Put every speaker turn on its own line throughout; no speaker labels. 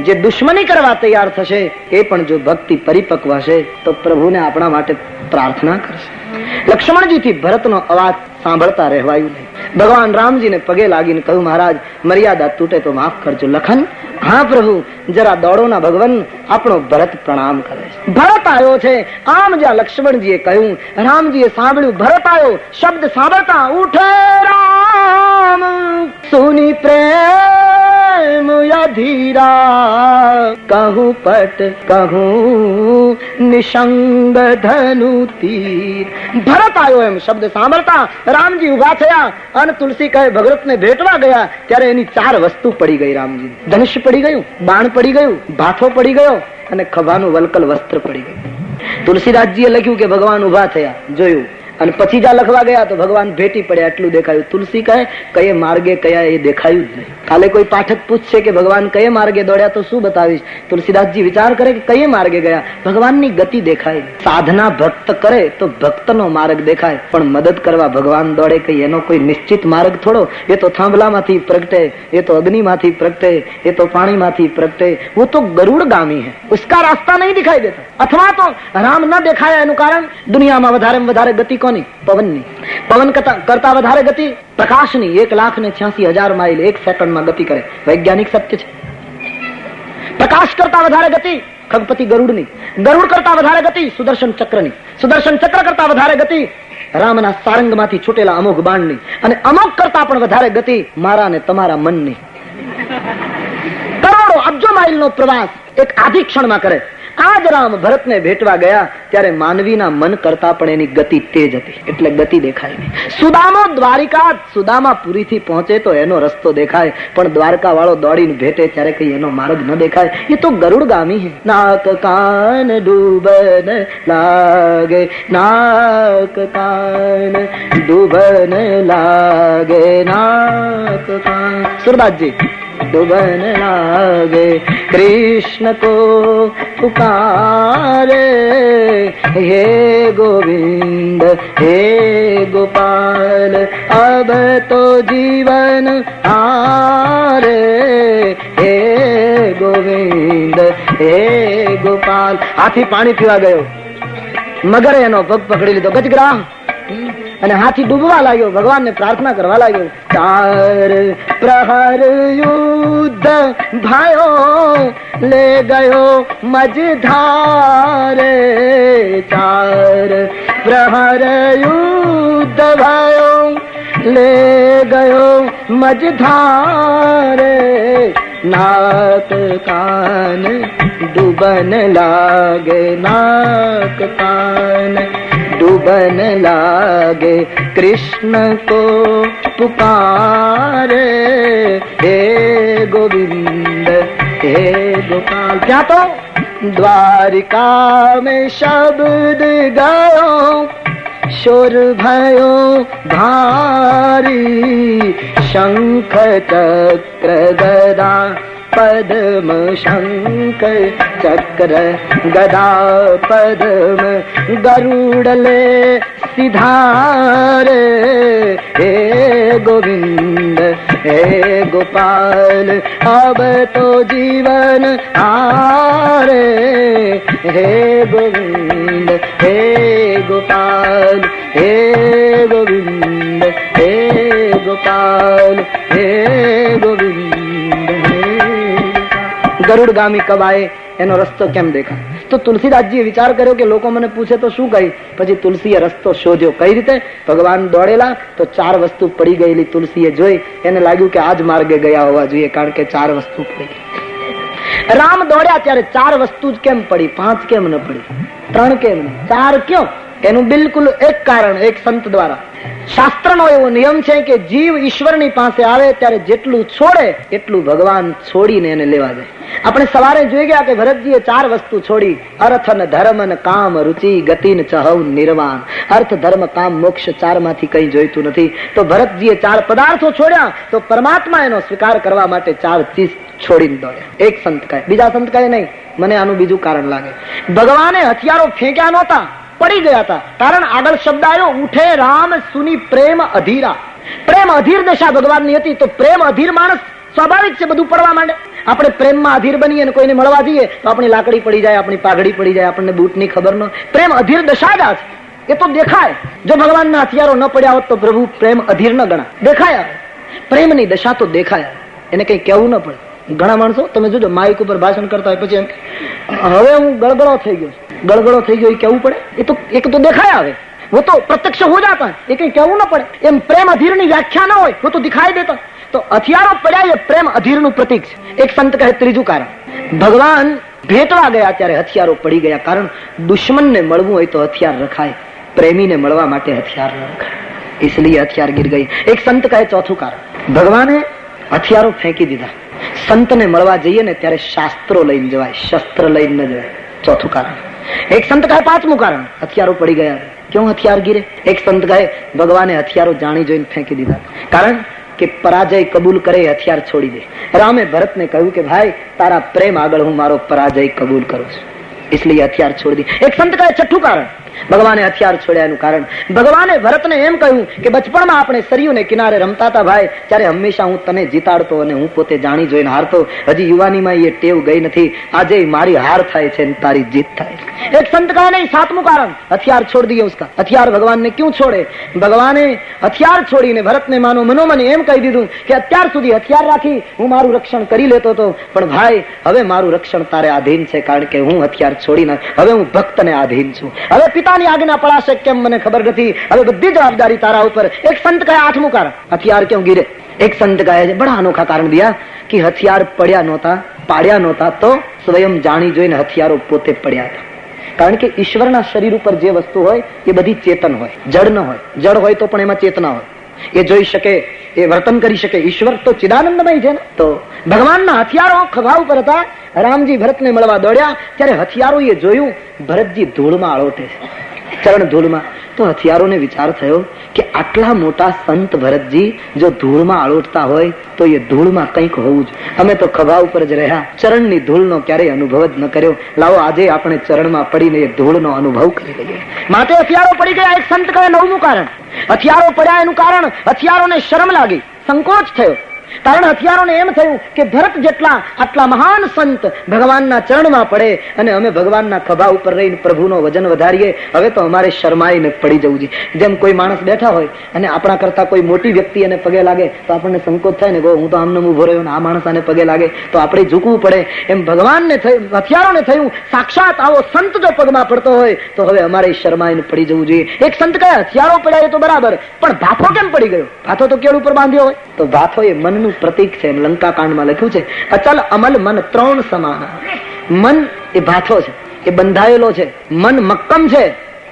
જે દુશ્મની કરવા તૈયાર થશે એ પણ જો ભક્તિ પરિપક્વ હશે તો પ્રભુને આપણા માટે પ્રાર્થના કરશે. લક્ષ્મણજીથી ભરતનો અવાજ સાંભળતા રહેવાયું નહીં. ભગવાન રામજીને પગે લાગીને કહ્યું, મહારાજ મર્યાદા તૂટે તો માફ કરજો. લખન, હા પ્રભુ, જરા દોડો ના ભગવાન, આપણો ભરત પ્રણામ કરે છે. ભરત આવ્યો છે. આમ જ્યાં લક્ષ્મણજીએ કહ્યું, રામજીએ સાંભળ્યું, ભરત આવ્યો. શબ્દ સાંભળતા ઉઠે રામ સુની પ્રેમ અધીરા, કહું પટ કહું નિશંગ ધનુ તીર. ભરત આવ્યો એમ શબ્દ સાંભળતા રામજી ઉભા થયા અને તુલસી કહે ભગવતને ભેટવા ગયા ત્યારે એની 4 વસ્તુ પડી ગઈ. રામજી ધનુષ્ય પડી ગયું, બાણ પડી ગયું, ભાથો પડી ગયો અને ખભાનું વલકલ વસ્ત્ર પડી ગયું. તુલસીદાસજીએ લખ્યું કે ભગવાન ઉભા થયા, જોયું, અને પછી જ્યાં લખવા ગયા તો ભગવાન ભેટી પડ્યા એટલું દેખાયું. તુલસી કહે કયે માર્ગે કયા એ દેખાયું જ નહીં. કાલે કોઈ પાઠક પૂછશે કે ભગવાન કયે માર્ગે દોડ્યા તો શું બતાવીશ? તુલસીદાસજી વિચાર કરે કે કયે માર્ગે ગયા. ભગવાનની ગતિ દેખાય. સાધના ભક્ત કરે તો ભક્તનો માર્ગ દેખાય, પણ મદદ કરવા ભગવાન દોડે કઈ એનો કોઈ નિશ્ચિત માર્ગ થોડો. એ તો થાંભલામાંથી પ્રગટે, એ તો અગ્નિમાંથી પ્રગટે, એ તો પાણીમાંથી પ્રગટે. वो तो गरुड़ गामी है, उसका रास्ता नहीं दिखाई देता. अथवा तो राम न देखाया એનું કારણ દુનિયામાં વધારે ગતિ કોની? પવનની. પવન કરતા વધારે ગતિ પ્રકાશની. 1,86,000 માઇલ 1 સેકન્ડમાં ગતિ કરે. વૈજ્ઞાનિક સત્ય છે. પ્રકાશ કરતા વધારે ગતિ ખગપતિ ગરુડની. ગરુડ કરતા વધારે ગતિ સુદર્શન ચક્રની. સુદર્શન ચક્ર કરતા વધારે ગતિ રામના સારંગમાંથી છૂટેલા અમોઘ બાણની. અને અમોઘ કરતા પણ વધારે ગતિ મારા ને તમારા મનની. કરોડો અબજો માઇલનો પ્રવાસ એક આધી ક્ષણમાં કરે. આજ રામ ભરતને ભેટવા ગયા ત્યારે માનવીના મન કરતા પણ એની ગતિ તેજ હતી, એટલે ગતિ દેખાય નહીં. સુદામો દ્વારિકા સુદામાપુરીથી પહોંચે તો એનો રસ્તો દેખાય, પણ દ્વારકા વાળો દોડીને ભેટે ત્યારે કઈ એનો માર્ગ ન દેખાય. એ તો ગરુડ ગામી હે. નાક કાન ડૂબન લાગે, નાક કાન ડૂબન લાગે, નાક કાન. સુરદાસજી डूबन लागे कृष्ण को पुकारे, हे गोविंद हे गोपाल अब तो जीवन हारे, हे गोविंद हे गोपाल. हाथी पाणी पीवा गयो, મગરે એનો પગ પકડી લીધો, ગજગરા, અને હાથી ડૂબવા લાગ્યો. ભગવાનને પ્રાર્થના કરવા લાગ્યો. 4 પ્રહર યુદ્ધ ભાયો લે ગયો મજધારે, 4 પ્રહર યુદ્ધ ભાયો લે ગયો મજધારે, નાક કાન ડૂબન લાગે, નાક કાન डूबन लागे कृष्ण को पुकारे, हे गोविंद हे गोपाल. क्या तो द्वारिका में शब्द गयो, शोर भयो भारी, शंख चक्र गदा पद्म, शंख चक्र गदा पद्म गरुड़ ले सिधारे, हे गोविंद हे गोपाल अब तो जीवन हारे, हे गोविंद हे गोपाल, हे गोविंद हे गोपाल, हे गोविंद. ગરુડ ગામી કબ આયે એનો રસ્તો કેમ દેખાય? તો તુલસીદાસજીએ વિચાર કર્યો કે લોકો મને પૂછે તો શું કહી. પછી તુલસીએ રસ્તો શોધ્યો. કઈ રીતે? ભગવાન દોડેલા તો 4 વસ્તુ પડી ગયેલી તુલસીએ જોઈ. એને લાગ્યું કે આ જ માર્ગે ગયા હોવા જોઈએ, કારણ કે 4 વસ્તુ પડી ગઈ. રામ દોડ્યા ત્યારે 4 વસ્તુ જ કેમ પડી, 5 કેમ ન પડી, 3 કેમ નહીં, 4 ક્यों? એનું બિલકુલ એક કારણ, એક સંત દ્વારા. શાસ્ત્રનો એવો નિયમ છે કે જીવ ઈશ્વરની પાસે આવે ત્યારે જેટલું છોડે એટલું ભગવાન છોડીને એને લેવા જાય. આપણે સવારે જોઈ ગયા કે ભરતજીએ 4 વસ્તુ છોડી. અર્થ ને ધર્મ ને કામ રૂચિ ગતિ ને ચહવ નિર્વાણ. અર્થ ધર્મ કામ મોક્ષ 4 માંથી કઈ જોઈતું નથી. તો ભરતજીએ 4 પદાર્થો છોડ્યા તો પરમાત્મા એનો સ્વીકાર કરવા માટે 4 ચીજ છોડીને દોડ્યા. એક સંત કહે. બીજા સંત કહે નહીં, મને આનું બીજું કારણ લાગે. ભગવાને હથિયારો ફેંક્યા નહોતા, પડી ગયા હતા. કારણ આગળ શબ્દ આવ્યો, ઉઠે રામ સુની પ્રેમ અધીરા. પ્રેમ અધીર દશા ભગવાનની હતી. તો પ્રેમ અધીર માણસ સ્વાભાવિક છે બધું પડવા માંડે. આપણે પ્રેમમાં અધીર બનીએ અને કોઈને મળવા જઈએ તો આપણી લાકડી પડી જાય, આપણી પાઘડી પડી જાય, આપણને બૂટની ખબર ન. પ્રેમ અધીર દશા જ છે, એ તો દેખાય. જો ભગવાનના હથિયારો ન પડ્યા હોત તો પ્રભુ પ્રેમ અધીર ન ગણા. દેખાય, પ્રેમની દશા તો દેખાય, એને કઈ કહેવું ન પડે. ઘણા માણસો તમે જોજો માઇક ઉપર ભાષણ કરતા હોય પછી એમ હવે હું ગળગળો થઈ ગયો, ગળગળો થઈ ગયો એ કેવું પડે? એ તો એક તો દેખાય આવે, वो तो प्रत्यक्ष हो जाता है, ये कहीं कहવું न પડે. એમ પ્રેમ અધીરની વ્યાખ્યા ન હોય, वो तो दिखाई देता. તો હથિયારો પડ્યા એ પ્રેમ અધીરનું પ્રતીક છે. એક સંત કહે ત્રીજું કારણ, ભગવાન ભેટવા ગયા ત્યારે હથિયારો પડી ગયા. કારણ દુશ્મનને મળવું હોય તો હથિયાર રખાય, પ્રેમીને મળવા માટે હથિયાર ન રખાય, इसलिए હથિયાર ગીર ગઈ. એક સંત કહે ચોથું કારણ, ભગવાને હથિયારો ફેંકી દીધા. સંતને મળવા જઈએ ને ત્યારે શાસ્ત્રો લઈને જવાય, શસ્ત્ર લઈને ન જવાય. ચોથું કારણ. એક સંત કહે પાંચમું કારણ, હથિયારો પડી ગયા. ક્यों હથિયાર ગીરે? એક સંત કહે ભગવાને હથિયારો જાણી જોઈને ફેંકી દીધા. કારણ કે પરાજય કબૂલ કરે હથિયાર છોડી દે. રામે ભરતને કહ્યું કે ભાઈ તારા પ્રેમ આગળ હું મારો પરાજય કબૂલ કરું છું, इसलिए હથિયાર છોડી દી. એક સંત કહે છઠ્ઠું કારણ, ભગવાને હથિયાર છોડ્યાનું કારણ, ભગવાને ભરતને એમ કહ્યું કે બચપણમાં આપણે સરયુને કિનારે રમતા હતા ભાઈ, ત્યારે હંમેશા હું તને જીતાડતો અને હું પોતે જાણી જોઈને હારતો. હજી યુવાનીમાં એ ટેવ ગઈ નથી, આજે મારી હાર થાય છે અને તારી જીત થાય છે. એક સંત કહે નહીં, સાતમું કારણ, હથિયાર છોડ દિए उसका. હથિયાર ભગવાનને ક્यों છોડે? ભગવાને હથિયાર છોડીને ભરતને માનો મનોમન એમ કહી દીધું કે અત્યાર સુધી હથિયાર રાખી હું મારું રક્ષણ કરી લેતો હતો, પણ ભાઈ હવે મારું રક્ષણ તારે આધીન છે, કારણ કે હું હથિયાર છોડીને હવે હું ભક્તને આધીન છું. હવે પિતાની આજ્ઞા પડાશે કેમ મને ખબર નથી, હવે બધી જવાબદારી તારા ઉપર. એક સંત કહે આઠમું કારણ, હથિયાર ક્यों ગીરે? એક સંત કહે છે બડા અનોખા કારણ દિયા કે હથિયાર પડ્યા નહોતા, પાડ્યા નહોતા તો સ્વયં જાણી જોઈને હથિયારો પોતે પડ્યા હતા. કારણ કે ઈશ્વરના શરીર ઉપર જે વસ્તુ હોય એ બધી ચેતન હોય, જડ ન હોય. જડ હોય તો પણ એમાં ચેતના હોય, એ જોઈ શકે, એ વર્તન કરી શકે. ઈશ્વર તો ચિદાનંદમય છે ને. તો ભગવાનના હથિયારો ખભા ઉપર હતા. રામજી ભરતને મળવા દોડ્યા ત્યારે હથિયારો એ જોયું ભરતજી ધૂળમાં આળોટે છે, ચરણ ધૂળમાં. તો હથિયારોને વિચાર થયો કે આટલા મોટા સંત ભરતજી જો ધૂળમાં આળોટતા હોય તો એ ધૂળમાં કંઈક હોવું જોઈએ. અમે તો ખભા ઉપર જ રહ્યા, ચરણની ધૂળનો ક્યારેય અનુભવ જ ન કર્યો. લાવો આજે આપણે ચરણમાં પડીને એ ધૂળનો અનુભવ કરી લઈએ. માટે હથિયારો પડી ગયા. એક સંત કહે નવમું કારણ, હથિયારો પડ્યા એનું કારણ, હથિયારોને શરમ લાગી, સંકોચ થયો. કારણ હથિયારોને એમ થયું કે ભરત જેટલા આટલા મહાન સંત ભગવાનના ચરણમાં પડે અને અમે ભગવાનના ખભા ઉપર રહીને પ્રભુનો વજન વધારીએ, હવે તો અમારે શરમાઈને પડી જવું જોઈએ. જેમ કોઈ માણસ બેઠા હોય અને આપણા કરતા કોઈ મોટી વ્યક્તિ એને પગે લાગે તો આપણને સંકોચ થાય ને, હું તો આમને ઉભો રહ્યો ને આ માણસ આને પગે લાગે તો આપણે ઝૂકવું પડે. એમ ભગવાનને થયું, હથિયારોને થયું સાક્ષાત આવો સંત જો પગમાં પડતો હોય તો હવે અમારે શરમાઈને પડી જવું જોઈએ. એક સંત કહે હથિયારો પડ્યા એ તો બરાબર, પણ ભાથો કેમ પડી ગયો? ભાથો તો કેળ ઉપર બાંધ્યો હોય. તો ભાથો એ મનનું પ્રતીક છે. લંકા કાંડમાં લખ્યું છે અચલ અમલ મન ત્રણ સમાન. મન એ ભાથો છે, એ બંધાયેલો છે, મન મક્કમ છે.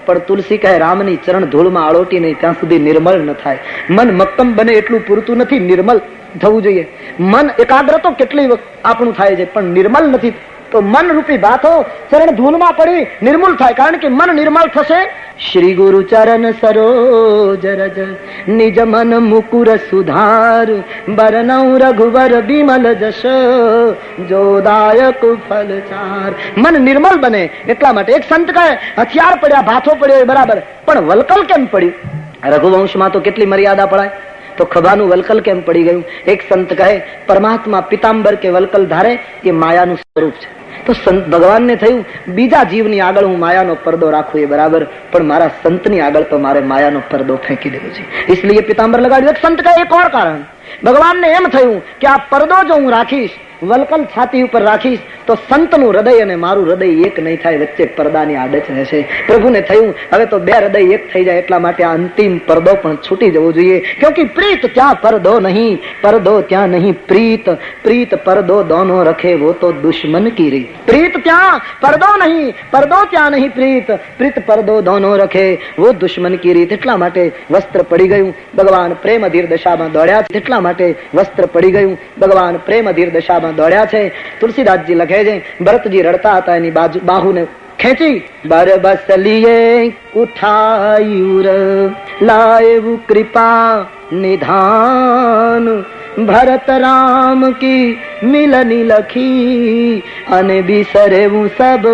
પણ તુલસી કહે રામની ચરણ ધૂળમાં આળોટી નહીં ત્યાં સુધી નિર્મળ ન થાય. મન મક્કમ બને એટલું પૂરતું નથી, નિર્મળ થવું જોઈએ. મન એકાગ્ર તો કેટલી આપણું થાય છે પણ નિર્મળ નથી. તો મન રૂપી ભાથો ચરણ ધૂળમાં પડી નિર્મૂળ થાય. કારણ કે મન નિર્મળ થશે. શ્રી ગુરુ ચરણ સરોજ રજ નિજ મન મુકુર સુધાર બરનૌ રઘુવર બિમલ જશ જોદાયક ફલ ચાર. મન નિર્મળ બને એટલા માટે. એક સંત કહે હથિયાર પડ્યા, ભાથો પડ્યો એ બરાબર, પણ વલકલ કેમ પડ્યું? રઘુવંશમાં તો કેટલી મર્યાદા પડાય, તો ખભાનું વલકલ કેમ પડી ગયું? એક સંત કહે પરમાત્મા પિતાંબર કે વલકલ ધારે એ માયાનું સ્વરૂપ છે. તો સંત ભગવાનને થયું બીજા જીવની આગળ હું માયાનો પડદો રાખું એ બરાબર, પણ મારા સંતની આગળ તો મારે માયાનો પડદો ફેંકી દેવો છે, इसलिए પિતાંબર લગાડ્યું. એક સંત કહે એક ઓર કારણ, ભગવાનને એમ થયું કે આ પડદો જો હું રાખીશ, વલકલ છાતી ઉપર રાખીશ તો સંતનું હૃદય અને મારું હૃદય એક નહીં થાય, વચ્ચે પડદાની આડત રહેશે. પ્રભુને થયું હવે તો બે હૃદય એક થઈ જાય, એટલા માટે આ અંતિમ પડદો પણ છૂટી જવો જોઈએ. ક્યોંકि પ્રીત ત્યાં પડદો નહીં, પડદો ત્યાં નહીં પ્રીત, પ્રીત પડદો દોનો રખે વો તો દુશ્મન કી રીત. પ્રીત ત્યાં પડદો નહીં, પડદો ત્યાં નહીં પ્રીત, પ્રીત પડદો દોનો રખે વો દુશ્મન કી રીત. એટલા માટે વસ્ત્ર પડી ગયું. ભગવાન પ્રેમ અધીર દશામાં દોડ્યા છે, એટલા માટે વસ્ત્ર પડી ગયું. ભગવાન પ્રેમ અધીર દશામાં દોડ્યા છે. તુલસીદાસજી લખે છે ભરતજી રડતા હતા, એની બાહુને ખેંચી બરબસલીએ ઉઠાયુર લાયવું કૃપા નિધાન ભરત રામ કી મિલની લખી અને બિસરે હું સબ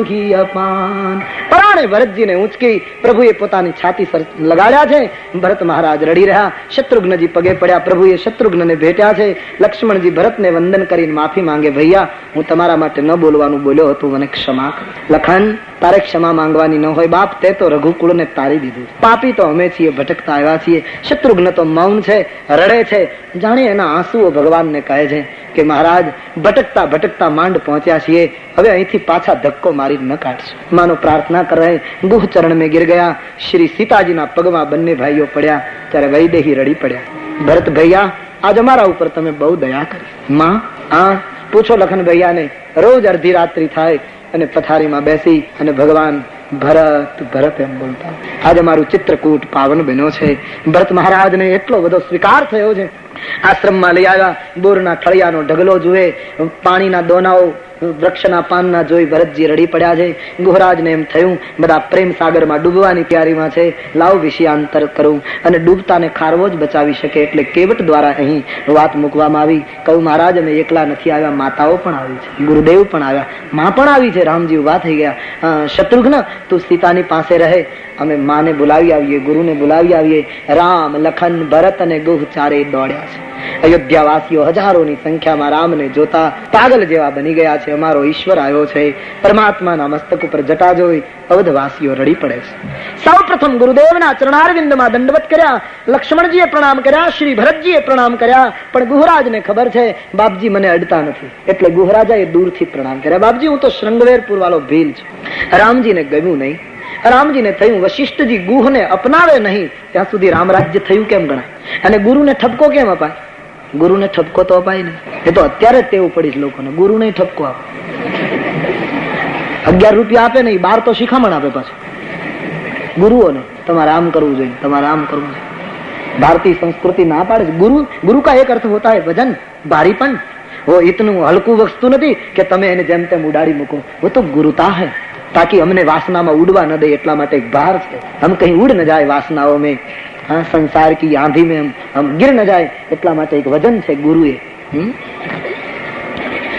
હી અપાન. પરાણે ભરતજીને ઉંચકી પ્રભુએ પોતાની છાતી પર લગાડ્યા છે. ભરત મહારાજ રડી રહ્યા. શત્રુઘ્નજી પગે પડ્યા. પ્રભુએ શત્રુઘ્નને ભેટ્યા છે. લક્ષ્મણજી ભરતને વંદન કરીને માફી માંગે, ભૈયા હું તમારા માટે ન બોલવાનું બોલ્યો હતો, મને ક્ષમા કર. લખન, તારે ક્ષમા માંગવાની ન હોય બાપ, તે તો રઘુકુળને તારી દીધું. પાપી તો અમે છીએ, ભટકતા આવ્યા છીએ. શત્રુઘ્ન તો મૌન છે, રડે છે. જાણે એના આંસુઓ ભગવાનને કહે છે કે મહારાજ ભટકતા ભટકતા માંડ પહોંચ્યા છીએ, હવે અહીંથી પાછા ધક્કો મારી ન કાઢશો. માનો પ્રાર્થના કર રહે ગુહ ચરણ में गिर ગયા. શ્રી સીતાજીના પગમાં બંને ભાઈઓ પડ્યા ત્યારે વૈદેહી રડી પડ્યા. ભરત ભૈયા આજ અમારા ઉપર તમે બહુ દયા કરી. માં આ પૂછો લખન ભૈયાને. રોજ અડધી રાત્રિ થાય અને પથારીમાં બેસી અને ભગવાન ભરત ભરત એમ બોલતા. આજે મારું ચિત્રકૂટ પાવન બન્યો છે. ભરત મહારાજને એટલો બધો સ્વીકાર થયો છે. આશ્રમમાં લઈ આવ્યા. બોરના ઠળિયાનો ઢગલો જુએ, પાણીના દોનાઓ, વૃક્ષના પાનના જોઈ ભરતજી રડી પડ્યા છે. ગુહરાજને એમ થયું બધા પ્રેમ સાગરમાં ડૂબવાની તૈયારીમાં છે, લાવ વિષયાંતર કરું અને ડૂબતાને ખારવો જ બચાવી શકે. એટલે કેવટ દ્વારા અહીં વાત મૂકવામાં આવી. કહ્યું મહારાજ અમે એકલા નથી આવ્યા, માતાઓ પણ આવી છે, ગુરુદેવ પણ આવ્યા, માં પણ આવી છે. રામજી ઉભા થઈ ગયા. શત્રુઘ્ન તું સીતાની પાસે રહે, અમે માને બોલાવી આવીએ, ગુરુને બોલાવી આવીએ. રામ, લખન, ભરત અને ગુહ ચારે દોડ્યા છે. અયોધ્યાવાસીઓ હજારોની સંખ્યામાં રામને જોતા પાગલ જેવા બની ગયા છે. અમારો ઈશ્વર આવ્યો છે. પરમાત્માના મસ્તક ઉપર જટા જોઈ અવધવાસીઓ રડી પડે છે. સૌ પ્રથમ ગુરુદેવના ચરણારવિંદમાં દંડવત કર્યા. લક્ષ્મણજીએ પ્રણામ કર્યા, શ્રી ભરતજીએ પ્રણામ કર્યા. પણ ગુહરાજને ખબર છે બાપજી મને અડતા નથી, એટલે ગુહરાજાએ દૂરથી પ્રણામ કર્યા. બાપજી હું તો શૃંગવેરપુર વાળો ભીલ છું. રામજીને ગમ્યું નહીં. રામજીને થયું વશિષ્ઠજી ગુહને અપનાવે નહીં ત્યાં સુધી રામરાજ્ય થયું કેમ ગણાય? અને ગુરુને ઠપકો કેમ અપાય? ગુરુને ઠપકો તો અપાય નહીં. એ તો અત્યારે જ ટેવ પડી છે લોકોને, ગુરુને ઠપકો આપે. 11 રૂપિયા આપે નહીં, 12 તો શિખામણ આપે પાછું ગુરુઓને. તમારે આમ કરવું જોઈએ, તમારે આમ કરવું જોઈએ. ભારતીય સંસ્કૃતિ ના પાડે છે. ગુરુ કા એક અર્થ હોતા है वजन, भारीपन. वो इतનું હલકું વસ્તુ નથી કે તમે એને જેમ તેમ ઉડાડી મૂકો. वो तो गुरुता है, ताकि हमने वासनाમાં ઉડવા ન દે એટલા માટે એક ભાર છે. हम कहीं उड़ न जाए वासनाओं में, हाँ संसार की आंधी में हम गिर न जाए એટલા માટે એક વજન છે ગુરુએ.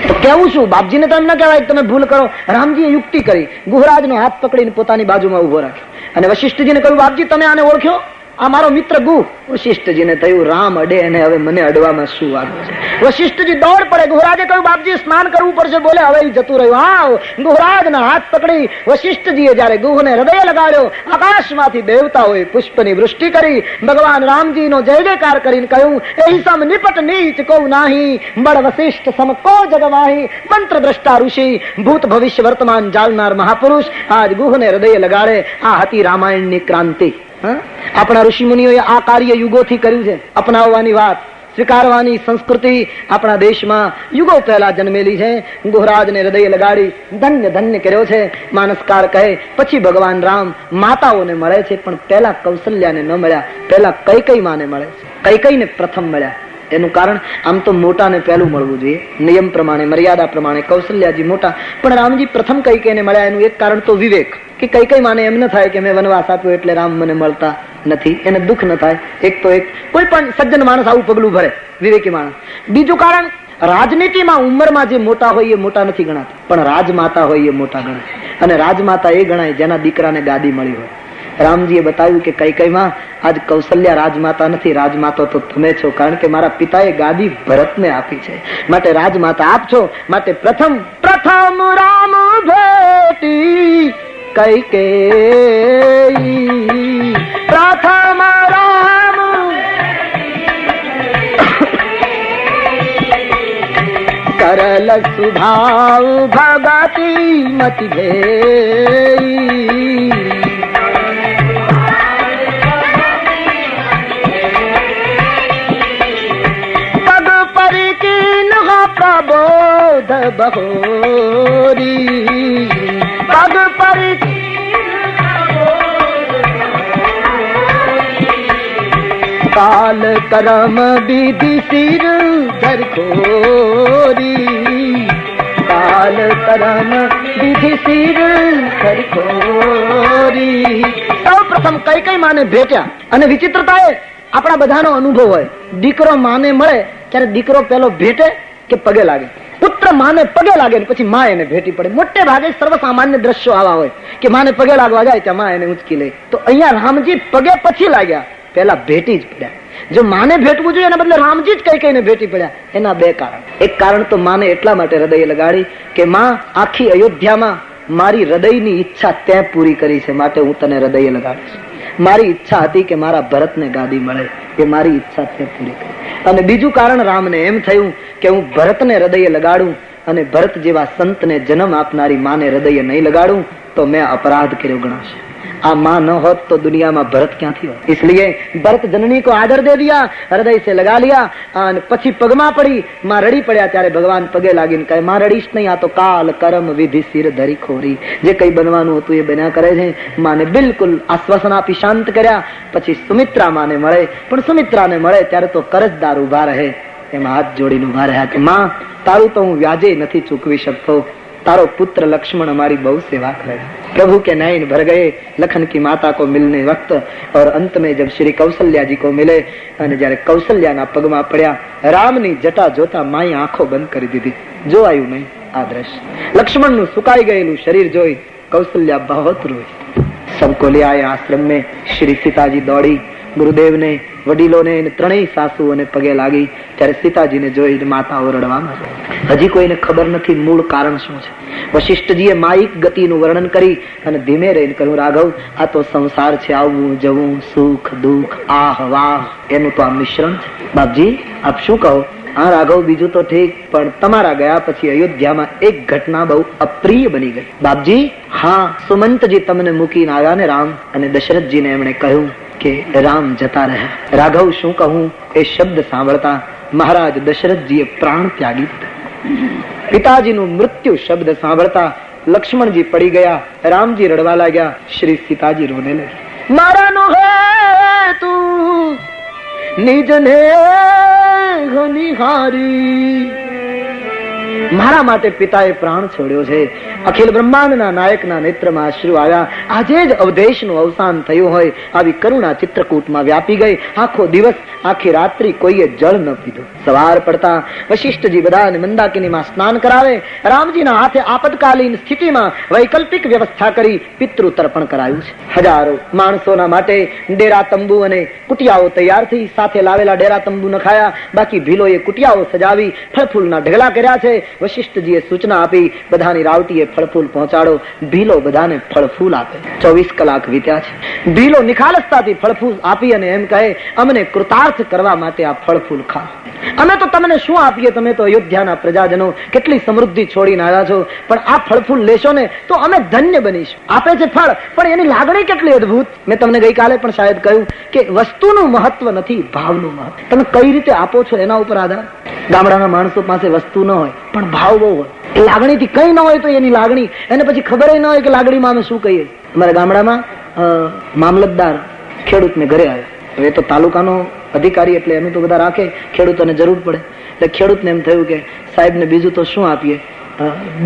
તો કેવું છું બાપજીને તો એમ ન કહેવાય તમે ભૂલ કરો. રામજીએ યુક્તિ કરી. ગુહરાજનો હાથ પકડીને પોતાની બાજુમાં ઉભો રાખ્યો અને વશિષ્ઠજીને કહ્યું બાપજી તમે આને ઓળખ્યો? આ મારો મિત્ર ગુહ. વશિષ્ઠજીને થયું રામ અડે અને હવે મને અડવામાં શું વાંધો છે. વશિષ્ઠજી દોડ પડે. ગુહરાજે કહ્યું બાપજી સ્નાન કરવું પડશે. બોલે હવે જતું રહ્યું. હા, ગુહરાજના હાથ પકડી વશિષ્ઠજીએ જયારે ગુહને હૃદય લગાડ્યો, આકાશમાંથી દેવતાઓએ પુષ્પની વૃષ્ટિ કરી. ભગવાન રામજીનો જય જયકાર કરીને કહ્યું એહી સમ નિપટ નીચ કો નાહી, બળ વશિષ્ઠ સમ કો જગવાહી, મંત્ર દ્રષ્ટા ઋષિ, ભૂત ભવિષ્ય વર્તમાન જાણનાર મહાપુરુષ આજ ગુહને હૃદય લગાડે. આ હતી રામાયણની ક્રાંતિ. આપણા ઋષિ મુનિઓએ આ કાર્ય યુગોથી કર્યું છે. અપનાવવાની વાત, સ્વીકારવાની સંસ્કૃતિ આપણા દેશમાં યુગો પહેલા જન્મેલી છે. ગુહરાજને હૃદય લગાડી ધન્ય ધન્ય કર્યો છે. માનસકાર કહે પછી ભગવાન રામ માતાઓને મળે છે, પણ પહેલા કૌશલ્યાને ન મળ્યા. પહેલા કૈકેયી માને મળે છે. કૈકેયીને પ્રથમ મળ્યા. એનું કારણ આમ તો મોટાને પહેલું મળવું જોઈએ, નિયમ પ્રમાણે, મર્યાદા પ્રમાણે કૌશલ્યાજી મોટા, પણ રામજી પ્રથમ કૈકેયીને મળ્યા. એનું એક કારણ તો વિવેક, કે કૈકેયી માને એમ ન થાય કે મેં વનવાસ આપ્યો એટલે રામ મને મળતા નથી, એને દુઃખ ન થાય. એક તો એક કોઈ પણ સજ્જન માણસ આવું પગલું ભરે, વિવેકી માણસ. બીજું કારણ રાજનીતિમાં ઉંમરમાં જે મોટા હોય એ મોટા નથી ગણાતા, પણ રાજમાતા હોય એ મોટા ગણાય. અને રાજમાતા એ ગણાય જેના દીકરાને ગાદી મળી હોય. રામજીએ બતાવ્યું કે કૈકેયીમાં આજ કૌશલ્યા રાજમાતા નથી, રાજમાતા તો તમે છો. કારણ કે મારા પિતાએ ગાદી ભરતને આપી છે, માટે રાજમાતા આપ છો. માટે પ્રથમ પ્રથમ રામ ભેટી કૈકેયી, પ્રથમ રામ કરલ સુભાવ ભગતી મતિ ભેઈ, પગ પરિકીન પ્રબોધ બહોરી, પગ કાલ કરમ વિધિ સિર ધરખોરી, કાલ કરમ વિધિ સિર ધરખોરી. સૌ પ્રથમ કૈકેયી માને ભેટ્યા. અને વિચિત્રતા એ આપણા બધાનો અનુભવ હોય, દીકરો માને મળે ત્યારે દીકરો પેલો ભેટે કે પગે લાગે. પુત્ર માને પગે લાગે ને પછી માં એને ભેટી પડે. મોટે ભાગે સર્વસામાન્ય દ્રશ્યો આવા હોય કે માને પગે લાગવા જાય ત્યાં માં એને ઉંચકી લે. તો અહીંયા રામજી પગે પછી લાગ્યા, પહેલા ભેટી જ પડ્યા. જો માને ભેટવું જોઈએ એના બદલે રામજી જ કઈ કઈને ભેટી પડ્યા. એના બે કારણ. એક કારણ તો માને એટલા માટે હૃદય લગાડી કે માં આખી અયોધ્યામાં મારી હૃદયની ઈચ્છા તે પૂરી કરી છે, માટે હું તને હૃદય લગાડીશ. મારી ઈચ્છા હતી કે મારા ભરતને ગાદી મળે, એ મારી ઈચ્છા તે પૂરી કરી. અને બીજું કારણ રામને એમ થયું કે હું ભરતને હૃદય લગાડું અને ભરત જેવા સંતને જન્મ આપનારી માને હૃદય નહીં લગાડું તો મેં અપરાધ કર્યો ગણાશે. આ माँ न होत तो दुनिया में भरत क्या थी. इसलिए भरत जननी को आदर दे दिया, हृदय से लगा लिया. અને પછી પગમાં પડી, માં રડી પડ્યા ત્યારે ભગવાન પગે લાગીને કહે માં રડીશ નહીં, આ તો કાલ કર્મ વિધિ સિર ધરી ખોરી. જે કઈ બનવાનું હતું એ બન્યા કરે છે. માને બિલકુલ આશ્વાસન આપી શાંત કર્યા. પછી સુમિત્રા માને મળે, પણ સુમિત્રાને મળે ત્યારે તો કરજદાર ઉભા રહે, એમાં હાથ જોડીને ઉભા રહ્યા કે માં તારું તો હું વ્યાજે નથી ચૂકવી શકતો, तारो पुत्र लक्ष्मण हमारी बहुत सेवा करेगा. प्रभु के नयन भर गए लखन की माता को मिलने वक्त. और अंत में जब श्री कौशल्या जी को मिले અને જ્યારે કૌશલ્યાના પગમાં પડ્યા, રામની જટા જોતા માએ આંખો બંધ કરી દીધી. જોવાયું નહીં આ દ્રશ્ય. લક્ષ્મણનું સુકાઈ ગયેલું શરીર જોઈ કૌશલ્યા બહોત રોઈ. सबको ले आए आश्रम में. श्री सीताजी दौड़ी गुरुदेव ने, વડીલોને, ત્રણેય સાસુઓને પગે લાગી. ત્યારે સીતાજીને જોઈ માતાઓ રડવા માંડી. હજી કોઈને ખબર નથી મૂળ કારણ શું છે. વશિષ્ઠજીએ માયિક ગતિનું વર્ણન કરી અને ધીમે રહીને કહ્યું રાઘવ આ તો સંસાર છે, આવવું જવું, સુખ દુઃખ, આહ વાહ, એનું તો આ મિશ્રણ છે. બાપજી આપ શું કહો? હા રાઘવ બીજું તો ઠીક, પણ તમારા ગયા પછી અયોધ્યામાં એક ઘટના બહુ અપ્રિય બની ગઈ. બાપજી હા, સુમંતજી તમને મૂકીને આવ્યા ને રામ, અને દશરથજીને એમણે કહ્યું કે રામ જતા રહ્યા. રાઘવ શું કહું એ શબ્દ સાંભળતા મહારાજ દશરથજીએ પ્રાણ ત્યાગી દીધા. પિતાજીનું મૃત્યુ શબ્દ સાંભળતા લક્ષ્મણજી પડી ગયા, રામજી રડવા લાગ્યા, શ્રી સીતાજી રોને લાગ્યા. મારાનો હે તું નિજને નિહારી. મારા માટે પિતાએ પ્રાણ છોડ્યો છે. અખિલ બ્રહ્માંડના નાયકના નેત્રમાં અશ્રુ આવ્યા. આજે જ અવધેશનું અવસાન થયું હોય આવી કરુણા ચિત્રકૂટમાં વ્યાપી ગઈ. આખો દિવસ આખી રાત્રિ કોઈએ જળ ન પીધું. સવાર પડતા વશિષ્ઠજી બધાને મંદાકિનીમાં સ્નાન કરાવે. રામજીના હાથે આપતકાલીન સ્થિતિમાં વૈકલ્પિક વ્યવસ્થા કરી પિતૃ તર્પણ કરાયું છે. હજારો માણસોના માટે ડેરા તંબુ અને કુટિયાઓ તૈયાર થઈ. સાથે લાવેલા ડેરા તંબુ નખાયા, બાકી ભીલોએ કુટિયાઓ સજાવી ફળફૂલના ઢગલા કર્યા છે. વશિષ્ઠજીએ સૂચના આપી બધાની રાવટીએ ફળફૂલ પહોંચાડો. ભીલો બધાને ફળફૂલ આપે. 24 કલાક વીત્યા છે. ભીલો નિખાલસતાથી ફળફૂલ આપી અને એમ કહે અમને કૃતાર્થ કરવા માટે આ ફળફૂલ ખા. અમે તો તમને શું આપીએ, તમે તો અયોધ્યાના પ્રજાજનો કેટલી સમૃદ્ધિ છોડીને આવ્યા છો, પણ આ ફળફૂલ લેશો ને તો અમે ધન્ય બનીશું. આપે છે ફળ, પણ એની લાગણી કેટલી અદભુત. મેં તમને ગઈકાલે પણ શાયદ કહ્યું કે વસ્તુનું મહત્વ નથી, ભાવનું મહત્વ. તમે કઈ રીતે આપો છો એના ઉપર આધાર. ગામડાના માણસો પાસે વસ્તુ ન હોય પણ ભાવ બહુ હોય. એ લાગણીથી કઈ ન હોય તો એની લાગણી, એને પછી ખબર ન હોય કે લાગણીમાં અમે શું કહીએ. અમારા ગામડામાં મામલતદાર ખેડૂતને ઘરે આવ્યો. હવે તો તાલુકાનો અધિકારી એટલે એનું તો બધા રાખે, ખેડૂતોને જરૂર પડે એટલે ખેડૂતને એમ થયું કે સાહેબને બીજું તો શું આપીએ,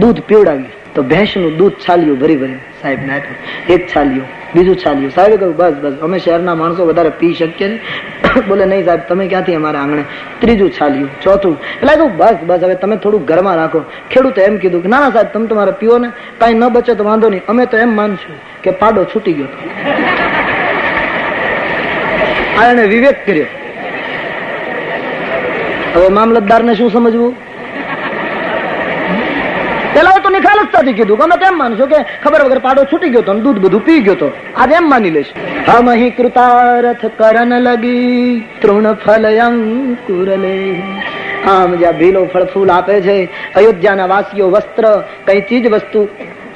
દૂધ પીવડાવીએ. તો ભેંસનું દૂધ છાલ્યું ભરી ભરી સાહેબને આપ્યું. એક છાલ્યું, બીજું છાલ્યું. સાહેબે કહ્યું બસ બસ અમે શહેરના માણસો વધારે પી શકીએ ને. બોલે નહીં સાહેબ તમે ક્યાંથી અમારા આંગણે. ત્રીજું છાલ્યું, ચોથું. એટલે કહું બસ બસ હવે તમે થોડું ઘરમાં રાખો. ખેડૂતે એમ કીધું કે ના ના સાહેબ તમે તમારે પીવો ને, કાંઈ ન બચે તો વાંધો નહીં, અમે તો એમ માનશું કે પાડો છૂટી ગયો. આ એને વિવેક કર્યો. હવે મામલતદારને શું સમજવું? પેલા તો નિખાલસતાથી કીધું અમે તેમ માનશું કે ખબર વગર પાડો છૂટી ગયો તો દૂધ બધું પી ગયો તો, આજે એમ માની લેશ. હમ અહીં કૃતાર્થ કરન લગી તૃણ ફલ અંકુર લે. આમ જ્યાં ભીલો ફળ ફૂલ આપે છે, અયોધ્યાના વાસીઓ વસ્ત્ર કઈ ચીજ વસ્તુ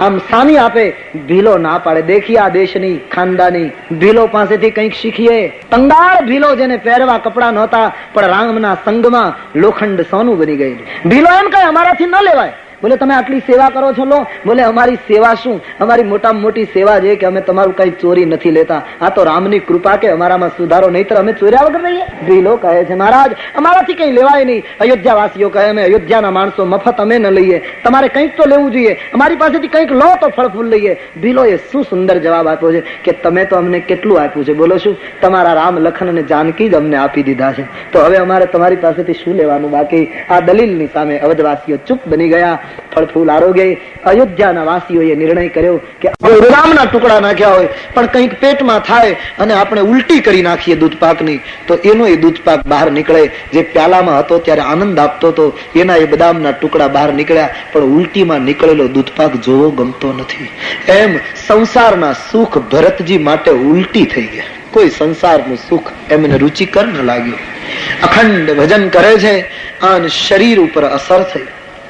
આમ સામી આપે, ભીલો ના પાડે. દેખીએ આ દેશની ખાનદાની. ભીલો પાસેથી કંઈક શીખીએ. કંગાળ ભીલો જેને પહેરવા કપડા નહોતા પણ રામના સંગમાં લોખંડ સોનું બની ગયેલું. ભીલો એમ કહે અમારાથી ન લેવાય, બોલે તમે આટલી સેવા કરો છો, લો. બોલે અમારી સેવા શું, અમારી મોટામાં મોટી સેવા છે કે અમે તમારું કઈ ચોરી નથી લેતા. આ તો રામની કૃપા કે અમારામાં સુધારો, નહીતર અમે ચોર્યા વગર રહીએ. ભીલો કહે છે મહારાજ અમારાથી કઈ લેવાય નહીં. અયોધ્યા વાસીઓ કહે અમે અયોધ્યાના માણસો, મફત અમે ન લઈએ, તમારે કંઈક તો લેવું જોઈએ, અમારી પાસેથી કંઈક લો તો ફળ ફૂલ લઈએ. ભીલો એ શું સુંદર જવાબ આપ્યો છે કે તમે તો અમને કેટલું આપ્યું છે, બોલો શું, તમારા રામ લખન અને જાનકી જ અમને આપી દીધા છે, તો હવે અમારે તમારી પાસેથી શું લેવાનું બાકી. આ દલીલની સામે અવધવાસીઓ ચૂપ બની ગયા. ફળ ફૂલ આરોગ્ય અયોધ્યાના વાસીઓએ નિર્ણય કર્યો કે રામના ટુકડા નાખ્યા હોય પણ કંઈક પેટમાં થાય અને આપણે ઉલટી કરી નાખીએ દૂધપાકની, તો એનો એ દૂધપાક બહાર નીકળે. જે પ્યાલામાં હતો ત્યારે આનંદ આપતો હતો, એના એ બદામના ટુકડા બહાર નીકળ્યા, પણ ઉલટીમાં નીકળેલો દૂધપાક જોવો ગમતો નથી. એમ સંસારના સુખ ભરતજી માટે ઉલટી થઈ ગયા. કોઈ સંસારનું સુખ એમને રુચિકર ન લાગ્યું. અખંડ ભજન કરે છે અને શરીર ઉપર અસર થઈ.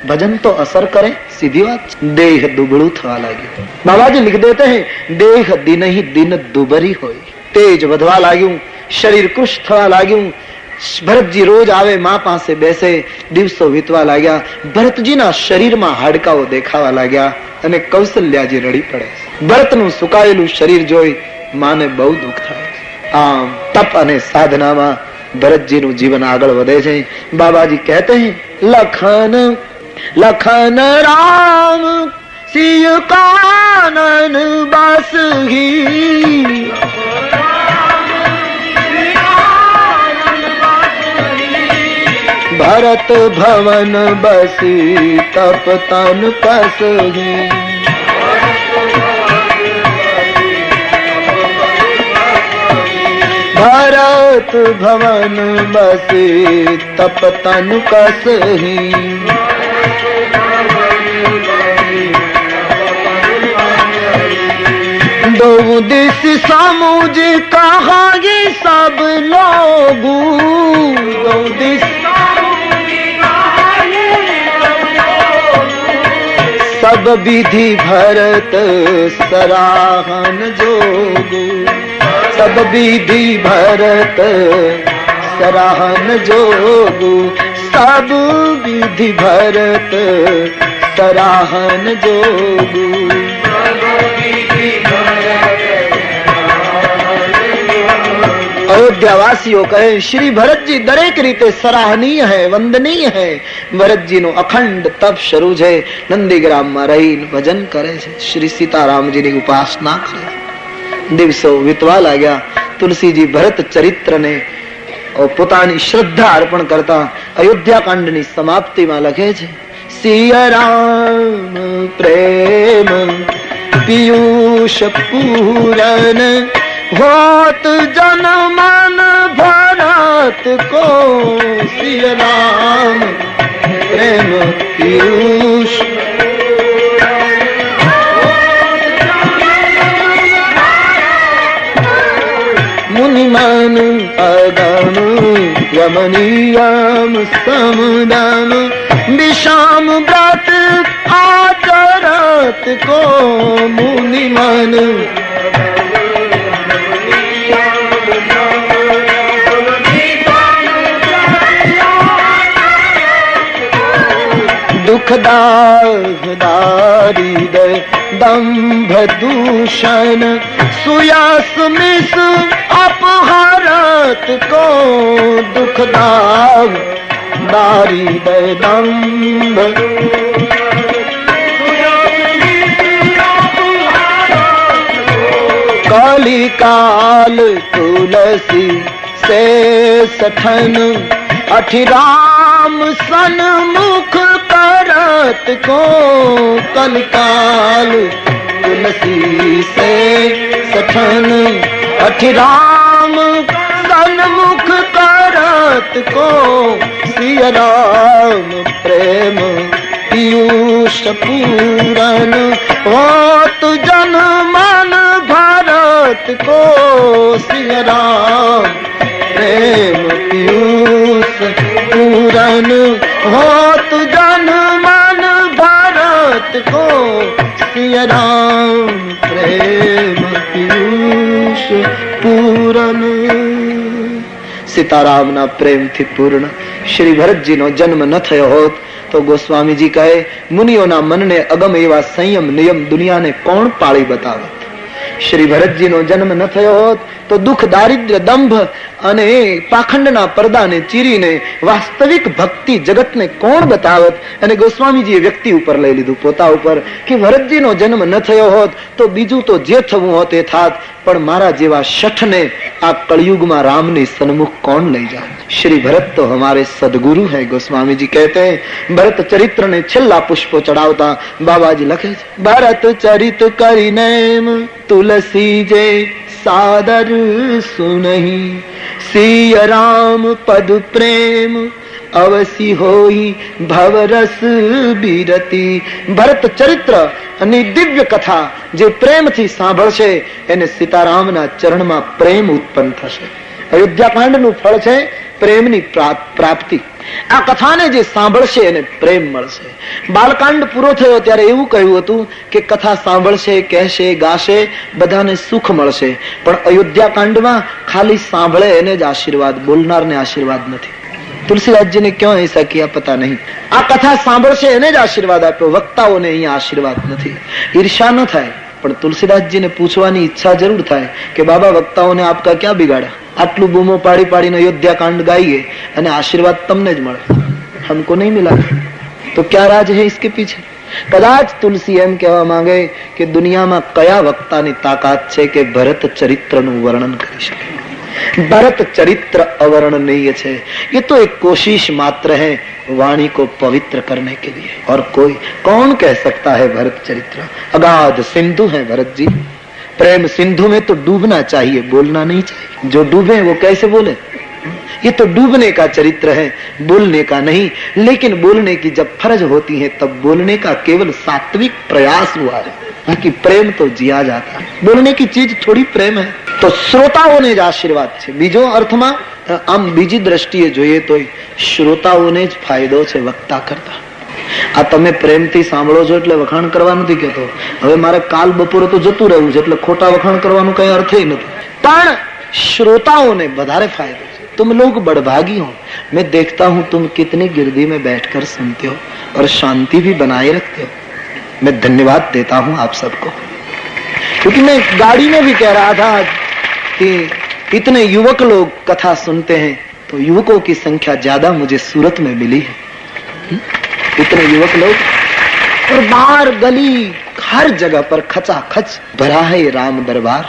ભજન તો અસર કરે, સીધી વાત. દેહ દુબળું થવા લાગ્યું. બાબાજી लिख देते हैं देह दिन ही दिन दुबरी હોય. તેજ વધવા લાગ્યું, શરીર કૃશ થવા લાગ્યું. ભરતજી રોજ આવે મા પાસે બેસે, દિવસો વીતવા લાગ્યા. ભરતજીના શરીરમાં હાડકાઓ દેખાવા લાગ્યા અને કૌશલ્યાજી રડી પડે. ભરતનું સુકાયેલું શરીર જોઈ માને બહુ દુઃખ થાય. આમ તપ અને સાધનામાં ભરતજીનું જીવન આગળ વધે છે. બાબાજી કહેતે हैं લખન લખન રામ સિય કાનન બાસહી, भरत भवन बसी तप तन कसही, भरत भवन बसी तप तन कसही, दो दिस समुझ कहांगे सब लोग, दो दिस सब विधि भरत सराहन जोगु, सब विधि भरत सराहन जोगु, सब विधि भरत सराहन जोगु. અયોધ્યાવાસીઓ કહે શ્રી ભરતજી દરેક રીતે સરાહનીય है, વંદનીય है. ભરતજીનો અખંડ તપ શરૂ છે. નંદીગ્રામમાં રહીને ભજન કરે છે, શ્રી સીતારામજીની ઉપાસના કરે. દિવસો વીતવા લાગ્યા. તુલસીજી ભરત ચરિત્રને પોતાની શ્રદ્ધા અર્પણ કરતા અયોધ્યા કાંડની સમાપ્તિમાં લખે છે સિય રામ પ્રેમ પિયુષ પૂરન होत जन मन भरत को, सिय राम प्रेम पीयूष मुनि मन अगम रमणीयम समदम, विषाम व्रत आचरत को, मुनि मन दुखदारी दय दंभ दूषण, सुयस मिस अपहरत को, दुखदारी दय दंभ काली काल तुलसी से सठन, अठिराम सन्मुख करत को, कलिकाल तुलसी से सठन, अठिराम सन्मुख करत को, सिय राम प्रेम पीयूष पूरन, होत जन मन भरत को, सिय राम प्रेम पीयूष पूरन, होत जन मन भरत को, सिय राम प्रेम पीयूष पूरन. સીતારામના પ્રેમથી પૂર્ણ શ્રી ભરતજીનો જન્મ ન થયો હોત तो गोस्वामी जी कहे, मुनियोना मन ने अगम एवा संयम नियम दुनिया ने कौन पाળી बतावत। श्री भरतजी નો જન્મ ન થયો હોત તો દુઃખ દારિદ્ર્ય દંભ અને પાખંડના પડદાને ચીરીને વાસ્તવિક ભક્તિ જગતને કોણ બતાવત। અને ગોસ્વામીજીએ વ્યક્તિ ઉપર લઈ લીધું, પોતા ઉપર, કે ભરતજીનો જન્મ ન થયો હોત તો બીજું તો જે થવું હોત એ થાત, પણ મારા જેવા શઠને આ કળયુગમાં રામની સન્મુખ કોણ લઈ જાય। श्री भरत तो हमारे सदगुरु है। गोस्वामी जी कहते हैं, भरत चरित्र ने छेल्ला पुष्पो चढ़ावता बाबा जी लखे, भरत चरित करी नेम तुलसी जे सादर सुनहि, सिय राम पद प्रेम अवसी होई भवरस बीरती। भरत चरित्र અને દિવ્ય કથા જે પ્રેમથી સાંભળશે એને સીતારામના ચરણમાં પ્રેમ ઉત્પન્ન થશે। અયોધ્યાકાંડનું ફળ છે પ્રેમની પ્રાપ્તિ। આ કથાને જે સાંભળશે એને પ્રેમ મળશે। બાલકાંડ પૂરો થયો ત્યારે એવું કહ્યું હતું કે કથા સાંભળશે, કહેશે, ગાશે, બધાને સુખ મળશે, પણ અયોધ્યાકાંડમાં ખાલી સાંભળે એને જ આશીર્વાદ, બોલનારને આશીર્વાદ નથી। तुलसीदास जी ने क्यों ऐसा किया पता नहीं। आ कथा सांभळशे एने ज आशीर्वाद आप्यो, वक्ताओने अहींया आशीर्वाद नथी। ईर्ष्या न थाय, पण तुलसीदास जी ने पूछवानी इच्छा जरूर थाय कि बाबा वक्ताओने आपका क्या बिगाड़ा, आटलू बूमो पाड़ी पाड़ीने अयोध्या कांड गाईए अने आशीर्वाद तमने ज मळे, हमको नहीं मिला, तो क्या राज है इसके पीछे। कदाच तुलसी एम कहेवा मांगे कि दुनियामां कया वक्तानी ताकात छे के भरत चरित्रनुं वर्णन करी शके। भरत चरित्र अवर्णनीय है, ये तो एक कोशिश मात्र है वाणी को पवित्र करने के लिए, और कोई कौन कह सकता है भरत चरित्र। अगाध सिंधु है भरत जी, प्रेम सिंधु में तो डूबना चाहिए, बोलना नहीं चाहिए। जो डूबे वो कैसे बोले, ये तो डूबने का चरित्र है, बोलने का नहीं। लेकिन बोलने की जब फर्ज होती है तब बोलने का केवल सात्विक प्रयास हुआ है, बाकी प्रेम तो जिया जाता है। बोलने की चीज थोड़ी प्रेम है। तो श्रोताओने ज आशीर्वाद छे। बीजो अर्थमां आम बीजी दृष्टिए जोईए तो श्रोताओने ज फायदो छे वक्ता करता। आ तमे प्रेमथी सांभळो છો એટલે વખાણ કરવા નથી કહેતો, હવે મારે કાલ બપોરે તો જતું રહેવું છે એટલે ખોટા વખાણ કરવાનો કઈ અર્થ જ નથી, પણ श्रोताओने વધારે फायदो છે। तुम लोग बड़भागी हो, मैं देखता हूं तुम कितनी गिरदी में बैठकर सुनते हो और शांति भी बनाए रखते हो। मैं धन्यवाद देता हूं आप सबको, क्योंकि मैं गाड़ी में भी कह रहा था कि इतने युवक लोग कथा सुनते हैं, तो युवकों की संख्या ज्यादा मुझे सूरत में मिली है। इतने युवक लोग, और बाहर गली हर जगह पर खचाखच भरा है राम दरबार।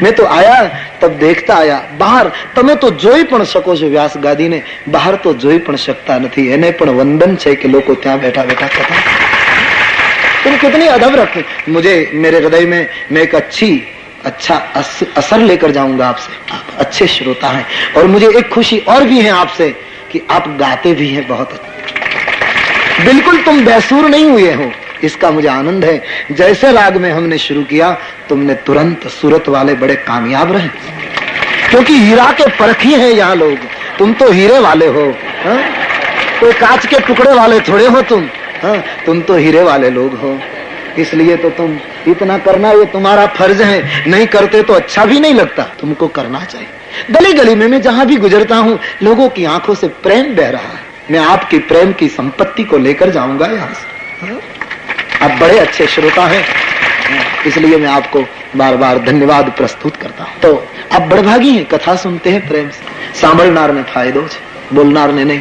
मैं तो आया तब देखता आया, बहार तमे तो जोई पण शको छो, व्यास गादी ने बहार तो जोई पण शकता नथी, एने पण वंदन छे कि लोको त्यां बैठा बैठा कथा। तुम कितनी अदब रखते मुझे, मेरे हृदय में मैं एक अच्छा असर लेकर जाऊंगा आपसे। आप अच्छे श्रोता हैं, और मुझे एक खुशी और भी है आपसे कि आप गाते भी हैं बहुत अच्छा। बिल्कुल तुम बेसुर नहीं हुए हो, इसका मुझे आनंद है। जैसे राग में हमने शुरू किया तुमने तुरंत सूरत वाले बड़े कामयाब रहे, क्योंकि हीरा के परखी हैं यहाँ लोग। तुम तो हीरे वाले हो, कोई कांच के टुकड़े वाले थोड़े हो तुम। तुम तो हीरे वाले लोग हो, इसलिए तो तुम इतना करना ये तुम्हारा फर्ज है। नहीं करते तो अच्छा भी नहीं लगता, तुमको करना चाहिए। गली गली में मैं जहां भी गुजरता हूं लोगों की आंखों से प्रेम बह रहा है। मैं आपकी प्रेम की संपत्ति को लेकर जाऊंगा यहाँ से। आप बड़े अच्छे श्रोता हैं, इसलिए मैं आपको बार बार धन्यवाद प्रस्तुत करता हूँ। तो आप बड़भागी हैं, कथा सुनते हैं प्रेम से। सांभळनार ने फायदो छे, बोलनार ने नहीं।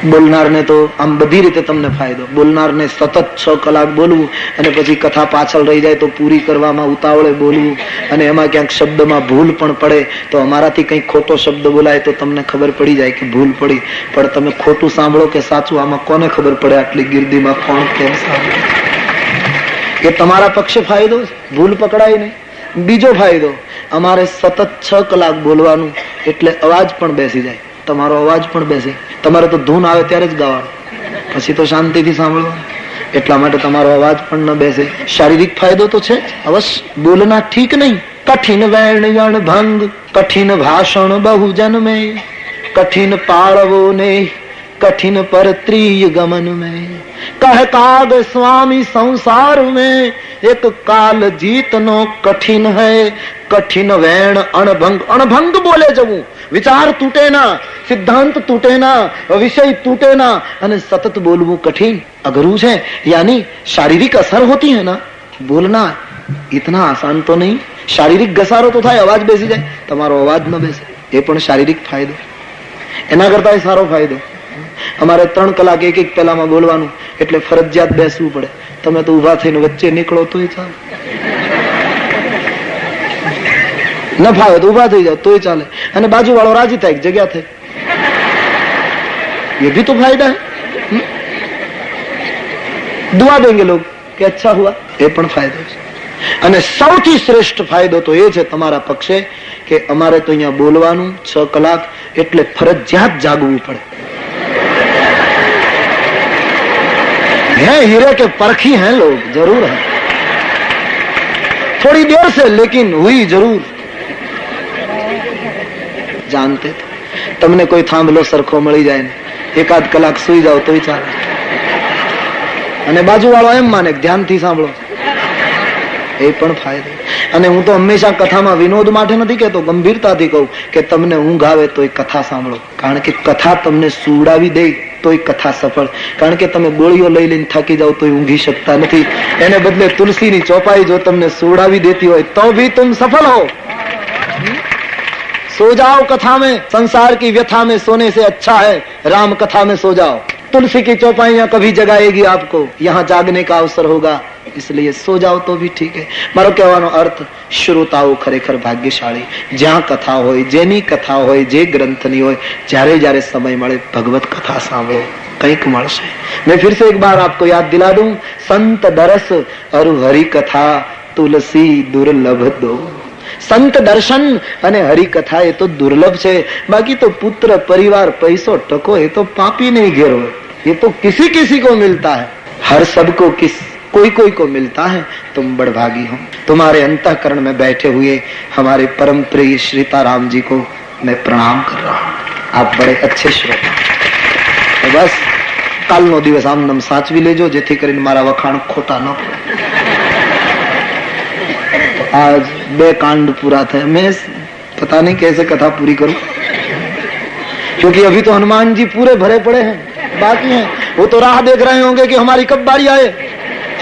बोलनार ने तो आम बधी रीते तमने फायदो। बोलनार ने सतत 6 કલાક बोलવું અને પછી કથા પાછળ રહી જાય તો પૂરી કરવામાં ઉતાવળે બોલવું, અને એમાં ક્યાંક શબ્દમાં ભૂલ પણ પડે તો અમારાથી કંઈ ખોટો શબ્દ બોલાય તો તમને ખબર પડી જાય કે ભૂલ પડી, પણ તમે ખોટું સાંભળો કે સાચું આમાં કોને ખબર પડે આટલી ગીર્દીમાં કોણ કેમ સાંભળે। ये તમારા પક્ષે ફાયદો છે, ભૂલ પકડાય નહીં। બીજો ફાયદો, અમારે સતત 6 કલાક બોલવાનું એટલે અવાજ પણ બેસી જાય, તમારો અવાજ પણ બેસે। તમારે તો ધૂન આવે ત્યારે જ ગાવાનું, પછી તો શાંતિથી સાંભળવાનું, એટલા માટે તમારો અવાજ પણ ન બેસે। શારીરિક ફાયદો તો છે અવશ્ય। બોલના ઠીક નહીં, કઠિન વેણ ગણ ભંગ, કઠિન ભાષણ બહુજન में, कठिन पाड़वो ने कठिन पर त्रिय गमन में, कह काग स्वामी संसार में, एक काल जीतनो कठिन है, કઠિન વેણ અણભંગ, અણભંગ બોલે જવું, વિચાર તૂટે ના, સિદ્ધાંત તૂટે ના, વિષય તૂટે ના, અને સતત બોલવું કઠિન અઘરું છે. यानी शारीरिक असर होती है ना, बोलना इतना आसान तो नहीं. શારીરિક ઘસારો તો થાય, અવાજ બેસી જાય, તમારો અવાજ ન બેસે એ પણ શારીરિક ફાયદો. એના કરતા સારો ફાયદો. અમારે 3 કલાક એક પેલામાં બોલવાનું, એટલે ફરજિયાત બેસવું પડે. તમે તો ઉભા થઈને વચ્ચે નીકળો તોય ચાલે, ન ફાવે તો ઉભા થઈ જાઓ તોય ચાલે, અને બાજુ વાળો રાજી થાય જગ્યા થઈ, ये भी तो फायदा है. दुआ देंगे लोग कि अच्छा हुआ, એ પણ ફાયદો છે. અને સૌથી શ્રેષ્ઠ ફાયદો તો એ છે તમારા પક્ષે કે અમારે તો અહીંયા બોલવાનું 6 કલાક, એટલે ફરજિયાત જાગવું પડે. है हीरे के परखी हैं लोग, जरूर है, थोड़ी देर से लेकिन हुई जरूर. जानते थे તમને કોઈ થાંભલો સરખો મળી જાય ને 1-8 કલાક સુઈ જાઓ તોય ચાલે, અને બાજુ વાળો એમ માને ધ્યાનથી સાંભળો, એ પણ ફાયદો. અને હું તો હંમેશા કથામાં વિનોદ માટે નથી કહેતો, ગંભીરતાથી કહું કે તમને ઊંઘ આવે તોય કથા સાંભળો, કારણ કે કથા તમને સુવડાવી દે તોય કથા સફળ. કારણ કે તમે ગોળીઓ લઈ લઈને થાકી જાઓ તોય ઊંઘી શકતા નથી, એને બદલે તુલસીની ચોપાઈ જો તમને સુવડાવી દેતી હોય તો भी तुम सफल हो. सो जाओ कथा में, संसार की व्यथा में सोने से अच्छा है राम कथा में सो जाओ. तुलसी की चौपाइयां कभी जगाएगी आपको, यहाँ जागने का अवसर होगा, इसलिए सो जाओ तो भी ठीक है. મારો કહેવાનો અર્થ, શ્રોતાઓ ખરેખર ભાગ્યશાળી. જ્યાં કથા હોય, જેની કથા હોય, જે ગ્રંથની હોય, જ્યારે જ્યારે સમય મળે ભગવત કથા સાંભળો, કંઈક મળશે. मैं फिर से एक बार आपको याद दिला दूं, संत दरस और हरि कथा तुलसी दुर्लभ दो. संत दर्शन અને હરિકથા એ તો દુર્લભ છે, બાકી તો પુત્ર પરિવાર પૈસો ટકો એ તો પાપી નહીં ઘેર હોય, ये तो किसी किसी को मिलता है, हर सबको कोई कोई को मिलता है. तुम बड़भागी हो. तुम्हारे अंतःकरण में बैठे हुए हमारे परम प्रिय श्रीताराम जी को मैं प्रणाम कर रहा हूँ. आप बड़े अच्छे श्रोता. तो बस કાલનો દિવસ આમ નામ સાચવી લેજો, જેથી કરીને મારા વખાણ ખોટા ન પડે. आज 2 कांड पूरा थे. मैं पता नहीं कैसे कथा पूरी करूं, क्योंकि अभी तो हनुमान जी पूरे भरे पड़े हैं, बाकी हैं. वो तो राह देख रहे होंगे कि हमारी कब बारी आए.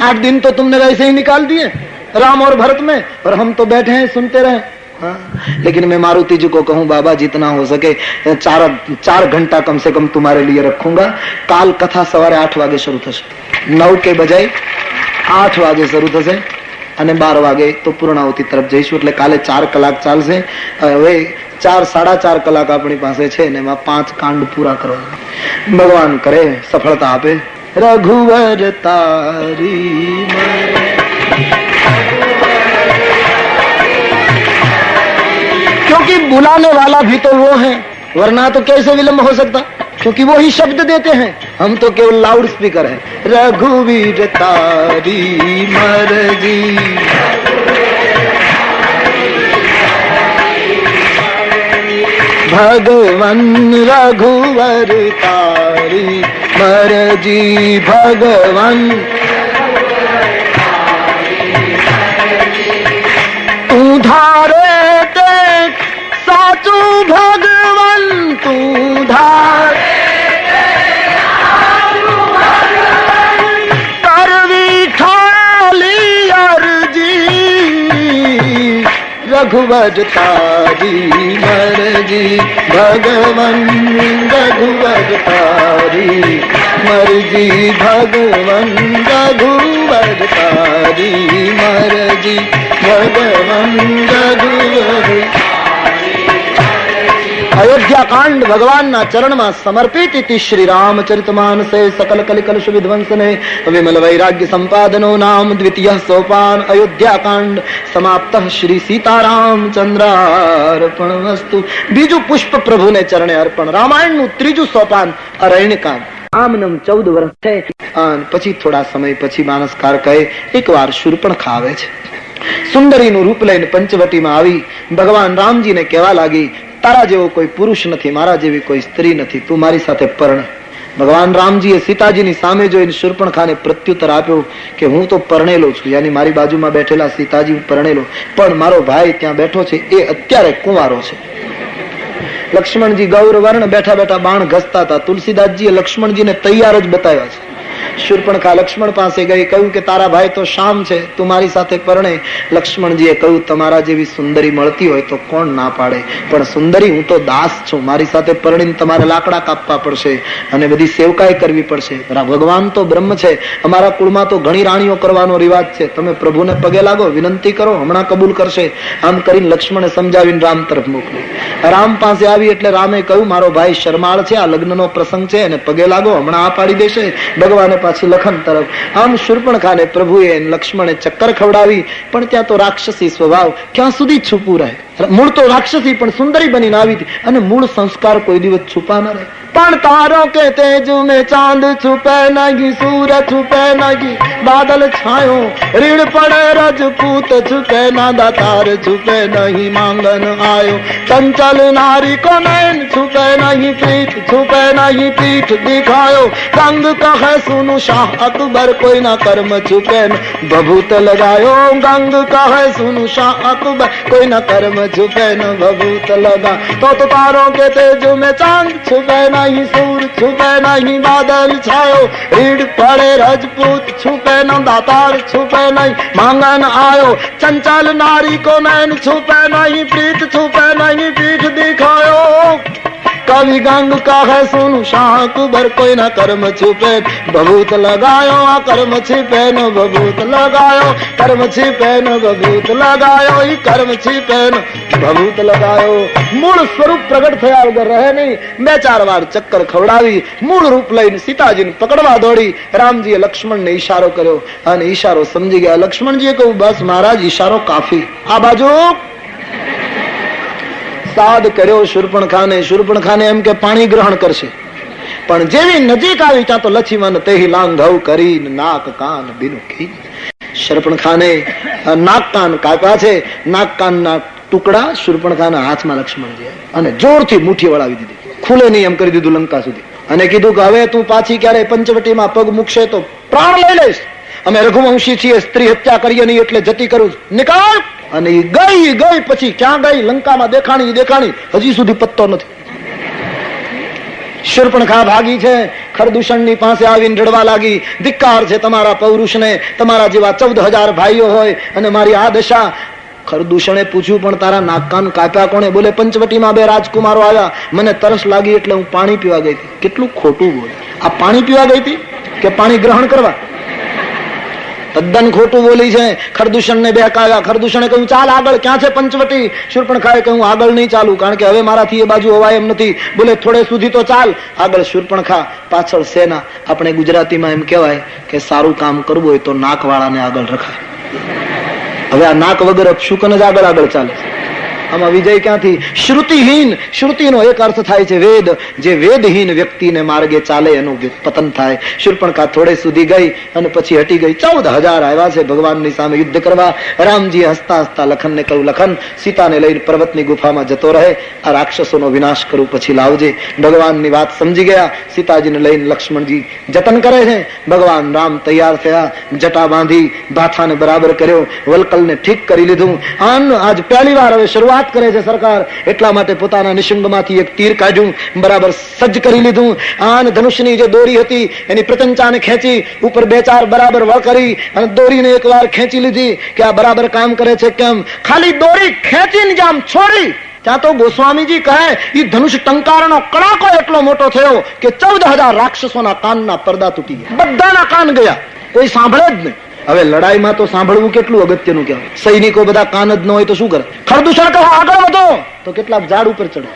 8 दिन तो तुमने वैसे ही निकाल दिए राम और भरत में, और हम तो बैठे हैं सुनते रहे. हाँ, लेकिन मैं मारुति जी को कहूँ, बाबा जितना हो सके 4 घंटा कम से कम तुम्हारे लिए रखूंगा. काल कथा सवारे 8 वागे शुरू થશે, 9 के बजाय 8 वागे શરૂ થશે, અને 12 વાગે તો પૂર્ણાહુતિ તરફ જઈશું. એટલે કાલે 4 કલાક ચાલશે. હવે 4-4.5 કલાક આપણી પાસે છે ને એમાં 5 કાંડ પૂરા કરો. ભગવાન કરે સફળતા આપે. રઘુવર તારી क्योंकि बुलाने वाला भी तो वो है, वरना तो कैसे विलंब हो सकता, क्योंकि वो ही शब्द देते हैं, हम तो केवल लाउड स्पीकर है. रघुवीर तारी मर्जी, भगवन रघुवर तारी मर्जी, भगवन तू धारे देख साचू, भगवन तू धारे रघुवर तारी मर्जी, भगवन रघुवर तारी मर्जी, भगवन रघुवर तारी मर्जी, भगवन रघुवर. अयोध्या कांड भगवान ना चरण में समर्पित. इति श्री रामचरितमानसे सकल कलिकलुष विध्वंसने विमल वैराग्य संपादनो नाम 2य सोपान. अयोध्या कांड समाप्त. श्री सीतारामचंद्रार्पणमस्तु. बीजू पुष्प प्रभु ने चरणे अर्पण. रामायण નું 3જું સોપાન અરણ્ય કાંડ. આમ નામ 14 વર્ષ છે. પછી થોડા સમય પછી માનસકાર કહે એકવાર શૂર્પણખા આવે છે. સુંદરીનું રૂપ લઈને પંચવટીમાં આવી ભગવાન રામજીને કહેવા લાગી, તારા જેવો કોઈ પુરુષ નથી, મારા જેવી કોઈ સ્ત્રી નથી, તું મારી સાથે પરણે.
ભગવાન રામજીએ સીતાજીની સામે જોઈને શૂર્પણખાને પ્રત્યુત્તર આપ્યો કે હું તો પરણેલો છું, યાની મારી બાજુમાં બેઠેલા સીતાજી પરણેલો, પણ મારો ભાઈ ત્યાં બેઠો છે એ અત્યારે કુંવારો છે. લક્ષ્મણજી ગૌર વર્ણ બેઠા બેઠા બાણ ઘસતા હતા. તુલસીદાસજીએ લક્ષ્મણજીને તૈયાર જ બતાવ્યા છે. શૂર્પણખા લક્ષ્મણ પાસે ગઈ, કહ્યું કે તારા ભાઈ તો શામ છે, તું મારી સાથે પરણે. લક્ષ્મણજીએ કહ્યું તમારા જેવી સુંદરી મળતી હોય તો કોણ ના પાડે, પણ સુંદરી હું તો દાસ છું, મારી સાથે પરણીને તમારે લાકડા કાપવા પડશે અને બધી સેવકાઈ કરવી પડશે. ભગવાન તો બ્રહ્મ છે, અમારા કુળમાં તો ઘણી રાણીઓ કરવાનો રિવાજ છે, તમે પ્રભુને પગે લાગો, વિનંતી કરો, હમણાં કબૂલ કરશે. આમ કરીને લક્ષ્મણે સમજાવીને રામ તરફ મોકલી. રામ પાસે આવી એટલે રામે કહ્યું મારો ભાઈ શરમાળ છે, આ લગ્નનો પ્રસંગ છે, એને પગે લાગો, હમણાં આ પાડી દેશે. ભગવાને પાછી લખન તરફ. આમ શૂર્પણખાને પ્રભુએ લક્ષ્મણે ચક્કર ખવડાવી, પણ ત્યાં તો રાક્ષસી સ્વભાવ, ક્યાં સુધી છુપું રહે. મૂળ તો રાક્ષસી પણ સુંદરી બનીને આવી હતી, અને મૂળ સંસ્કાર કોઈ દિવસ છુપા ન રહે. પણ તારો કે તેજ में चांद छुपे नहीं, सूरज छुपे नहीं, बादल छायो ऋण पड़े रजपूत छुपे ना, दातार छुपे नहीं, मांगन आयो चंचल नारी को नैन छुपे नहीं, प्रीत छुपे नहीं, पीठ दिखायो रंग कहे सुनु शाह अकबर, कोई ना कर्म छुपे न भभूत लगायो, गंग कहे सुनु शाह अकबर, कोई ना कर्म छुपे न भभूत लगा. तो तारों के तेज में चांद छुपे नहीं, सूर छुपे नहीं, बादल छायो रीढ़ पड़े रजपूत छुपे न, दातार छुपे नहीं, मांगन आयो चंचल नारी को नैन छुपे नहीं, प्रीत छुपे नहीं, पीठ दिखायो कवि गंग का है सुन शाह अकबर, कोई ना कर्म छुपे भभूत लगायो, आ कर्म छिपे न भभूत लगायो, कर्म छिपे न भभूत लगायो, ई कर्म छिपे न भभूत लगायो. મૂળ સ્વરૂપ પ્રગટ થયા વગર રહે નહીં. 2-4 વાર ચક્કર ખવડાવી મૂળ રૂપ લઈને સીતાજીને પકડવા દોડી. રામજીએ લક્ષ્મણને ઈશારો કર્યો અને ઈશારો સમજી ગયા. લક્ષ્મણજીએ કહ્યું બસ મહારાજ ઈશારો કાફી, આ બાજુ સાદ કર્યો શૂર્પણખાને. શૂર્પણખાને એમ કે પાણી ગ્રહણ કરશે, પણ જેવી નજીક આવી ત્યાં તો લક્ષ્મણ તેહી લાંઘવ કરી નાક કાન બીનું કી. શૂર્પણખાને નાક કાન કાપ્યા છે. નાક કાનના ટુકડા શૂર્પણખાના હાથમાં લક્ષ્મણજી અને જોરથી મુઠ્ઠી વળાવી દીધી, ખુલે નહીં એમ કરી દીધું લંકા સુધી. અને કીધું કે હવે તું પાછી ક્યારે પંચવટીમાં પગ મૂકશે તો પ્રાણ લઈ લઈશ. અમે રઘુવંશી છીએ, સ્ત્રી હત્યા કરીએ નહીં એટલે જતી કરું, નીકળ. અને એ ગઈ પછી ક્યાં ગઈ? લંકામાં દેખાણી હજી સુધી પત્તો નથી. શૂર્પણખા ભાગી છે. ખરદૂષણની પાસે આવીને રડવા લાગી, ધિક્કાર છે તમારા પૌરુષને, તમારા જેવા 14,000 ભાઈઓ હોય અને મારી આ દશા. ખરદૂષણે પૂછ્યું પણ તારા નાક કાન કાપ્યા કોણે? બોલે પંચવટીમાં 2 રાજકુમારો આવ્યા, મને તરસ લાગી એટલે હું પાણી પીવા ગઈ હતી. કેટલું ખોટું બોલે! આ પાણી પીવા ગઈ હતી કે પાણી ગ્રહણ કરવા? તદ્દન ખોટું બોલી છે. ખરદૂષણને બહેકાવ્યા. ખરદૂષણે કહ્યું ચાલ આગળ, ક્યાં છે પંચવટી? શૂર્પણખાએ કહ્યું આગળ નહીં ચાલુ, કારણ કે હવે મારાથી એ બાજુ હોવાય એમ નથી. બોલે થોડે સુધી તો ચાલ. આગળ શૂર્પણખા, પાછળ સેના. આપણે ગુજરાતીમાં એમ કહેવાય કે સારું કામ કરવું હોય તો નાકવાળાને આગળ રખાય. હવે આ નાક વગર શુકન જ આગળ ચાલે. આમાં વિજય ક્યાંથી? શ્રુતિહીન. શ્રુતિનો એક અર્થ થાય છે વેદ. જે વેદહીન વ્યક્તિને માર્ગે ચાલે એનું પતન થાય. શૂર્પણખા થોડે સુધી ગઈ અને પછી હટી ગઈ. 14,000 આવ્યા છે ભગવાનની સામે યુદ્ધ કરવા. રામજી હસતા હસતા લખનને કહ્યું લખન સીતાને લઈને પર્વતની ગુફામાં જતો રહે, આ રાક્ષસોનો વિનાશ કરું પછી લાવજે. ભગવાનની વાત સમજી ગયા. સીતાજીને લઈને લક્ષ્મણજી જતન કરે છે. ભગવાન રામ તૈયાર થયા, જટા બાંધી, ભાથાને બરાબર કર્યો, વલકલને ઠીક કરી લીધું. આજ પહેલી વાર હવે શરૂઆત કરે છે સરકાર, એટલા માટે પોતાના નિશંગમાંથી એક તીર કાઢ્યું, બરાબર સજ્જ કરી લીધું. આન ધનુષની જે દોરી હતી એની પ્રચંચાને ખેંચી, ઉપર 2-4 બરાબર વળ કરી અને દોરીને એકવાર ખેંચી લીધી કે આ બરાબર કામ કરે છે કેમ. ખાલી દોરી ખેંચીને જામ છોડી ત્યાં તો ગોસ્વામીજી કહે એ ધનુષ ટંકારનો કડાકો એટલો મોટો થયો કે 14,000 રાક્ષસોના કાનના પડદા તૂટી ગયા, બધાના કાન ગયા, કોઈ સાંભળે જ નહીં. હવે લડાઈમાં તો સાંભળવું કેટલું અગત્યનું કહેવાય. સૈનિકો બધા કાન જ ન હોય તો શું કરે? ખરદૂષણ કહો આગળ વધો તો કેટલાક ઝાડ ઉપર ચડે,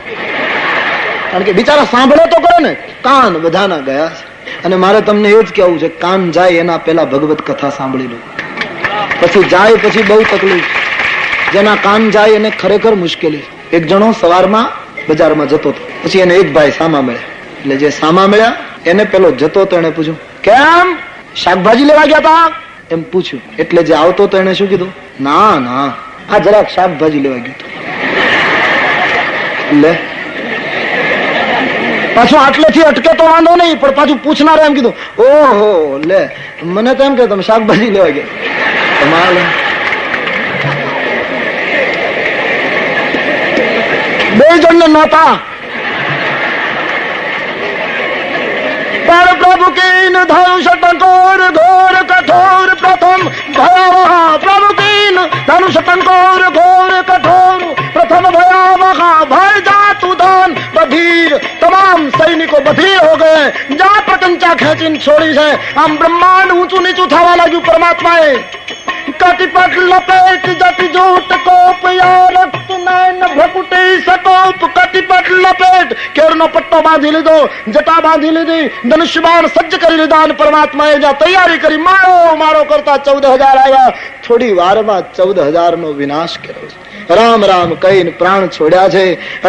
કારણ કે બિચારા સાંભળે તો કરે ને. કાન બધાના ગયા છે. અને મારે તમને એ જ કહેવું છે, કાન જાય એના પહેલા ભગવત કથા સાંભળી લો, પછી જાય પછી બહુ તકલીફ. જેના કાન જાય એને ખરેખર મુશ્કેલી. એક જણો સવારમાં બજારમાં જતો હતો, પછી એને એક ભાઈ સામા મળ્યા. એટલે જે સામા મળ્યા એને પેલો જતો તો એને પૂછ્યું કેમ શાકભાજી લેવા ગયા હતા એમ પૂછ્યું. એટલે જે આવતો તો એને શું કીધું? ના આ જરાક શાકભાજી લેવા ગયો. લે પાછું આટલેથી અટકે તો વાંધો નહીં, પણ પાછું પૂછનાર એમ કીધું, ઓહો લે, મને તો એમ કે તમે શાકભાજી લેવા ગયા. બે જણને નહોતા, પણ પ્રભુ કીન ધનુષ ટંકોર ઘોર કઠોર પ્રથમ ભયાવહ, પ્રભુ કીન ધનુષ ટંકોર ઘોર કઠોર प्रथम भयावह भय जातु दान बधीर, तमाम सैनिको बधीर हो गए. जहाँ प्रकंचा खेचीने छोड़ी है, आम ब्रह्मांड ऊंचू नीचू थवा लाग्યું परमात्माए. कटिपट लपेट जति जूट कोप या रक्त नैन भकुटी सकोप, कटिपट लपेट केरनो पट्टो बांधी લીધો, જટા બાંધી લીધી, ધનુષ્ય બાણ સજ્જ કરી લીધા અને પરમાત્માએ જ્યાં તૈયારી કરી મારો મારો કરતા 14,000 આવ્યા. થોડી વારમાં 14,000 નો વિનાશ કર્યો છે. રામ રામ કહીને પ્રાણ છોડ્યા છે.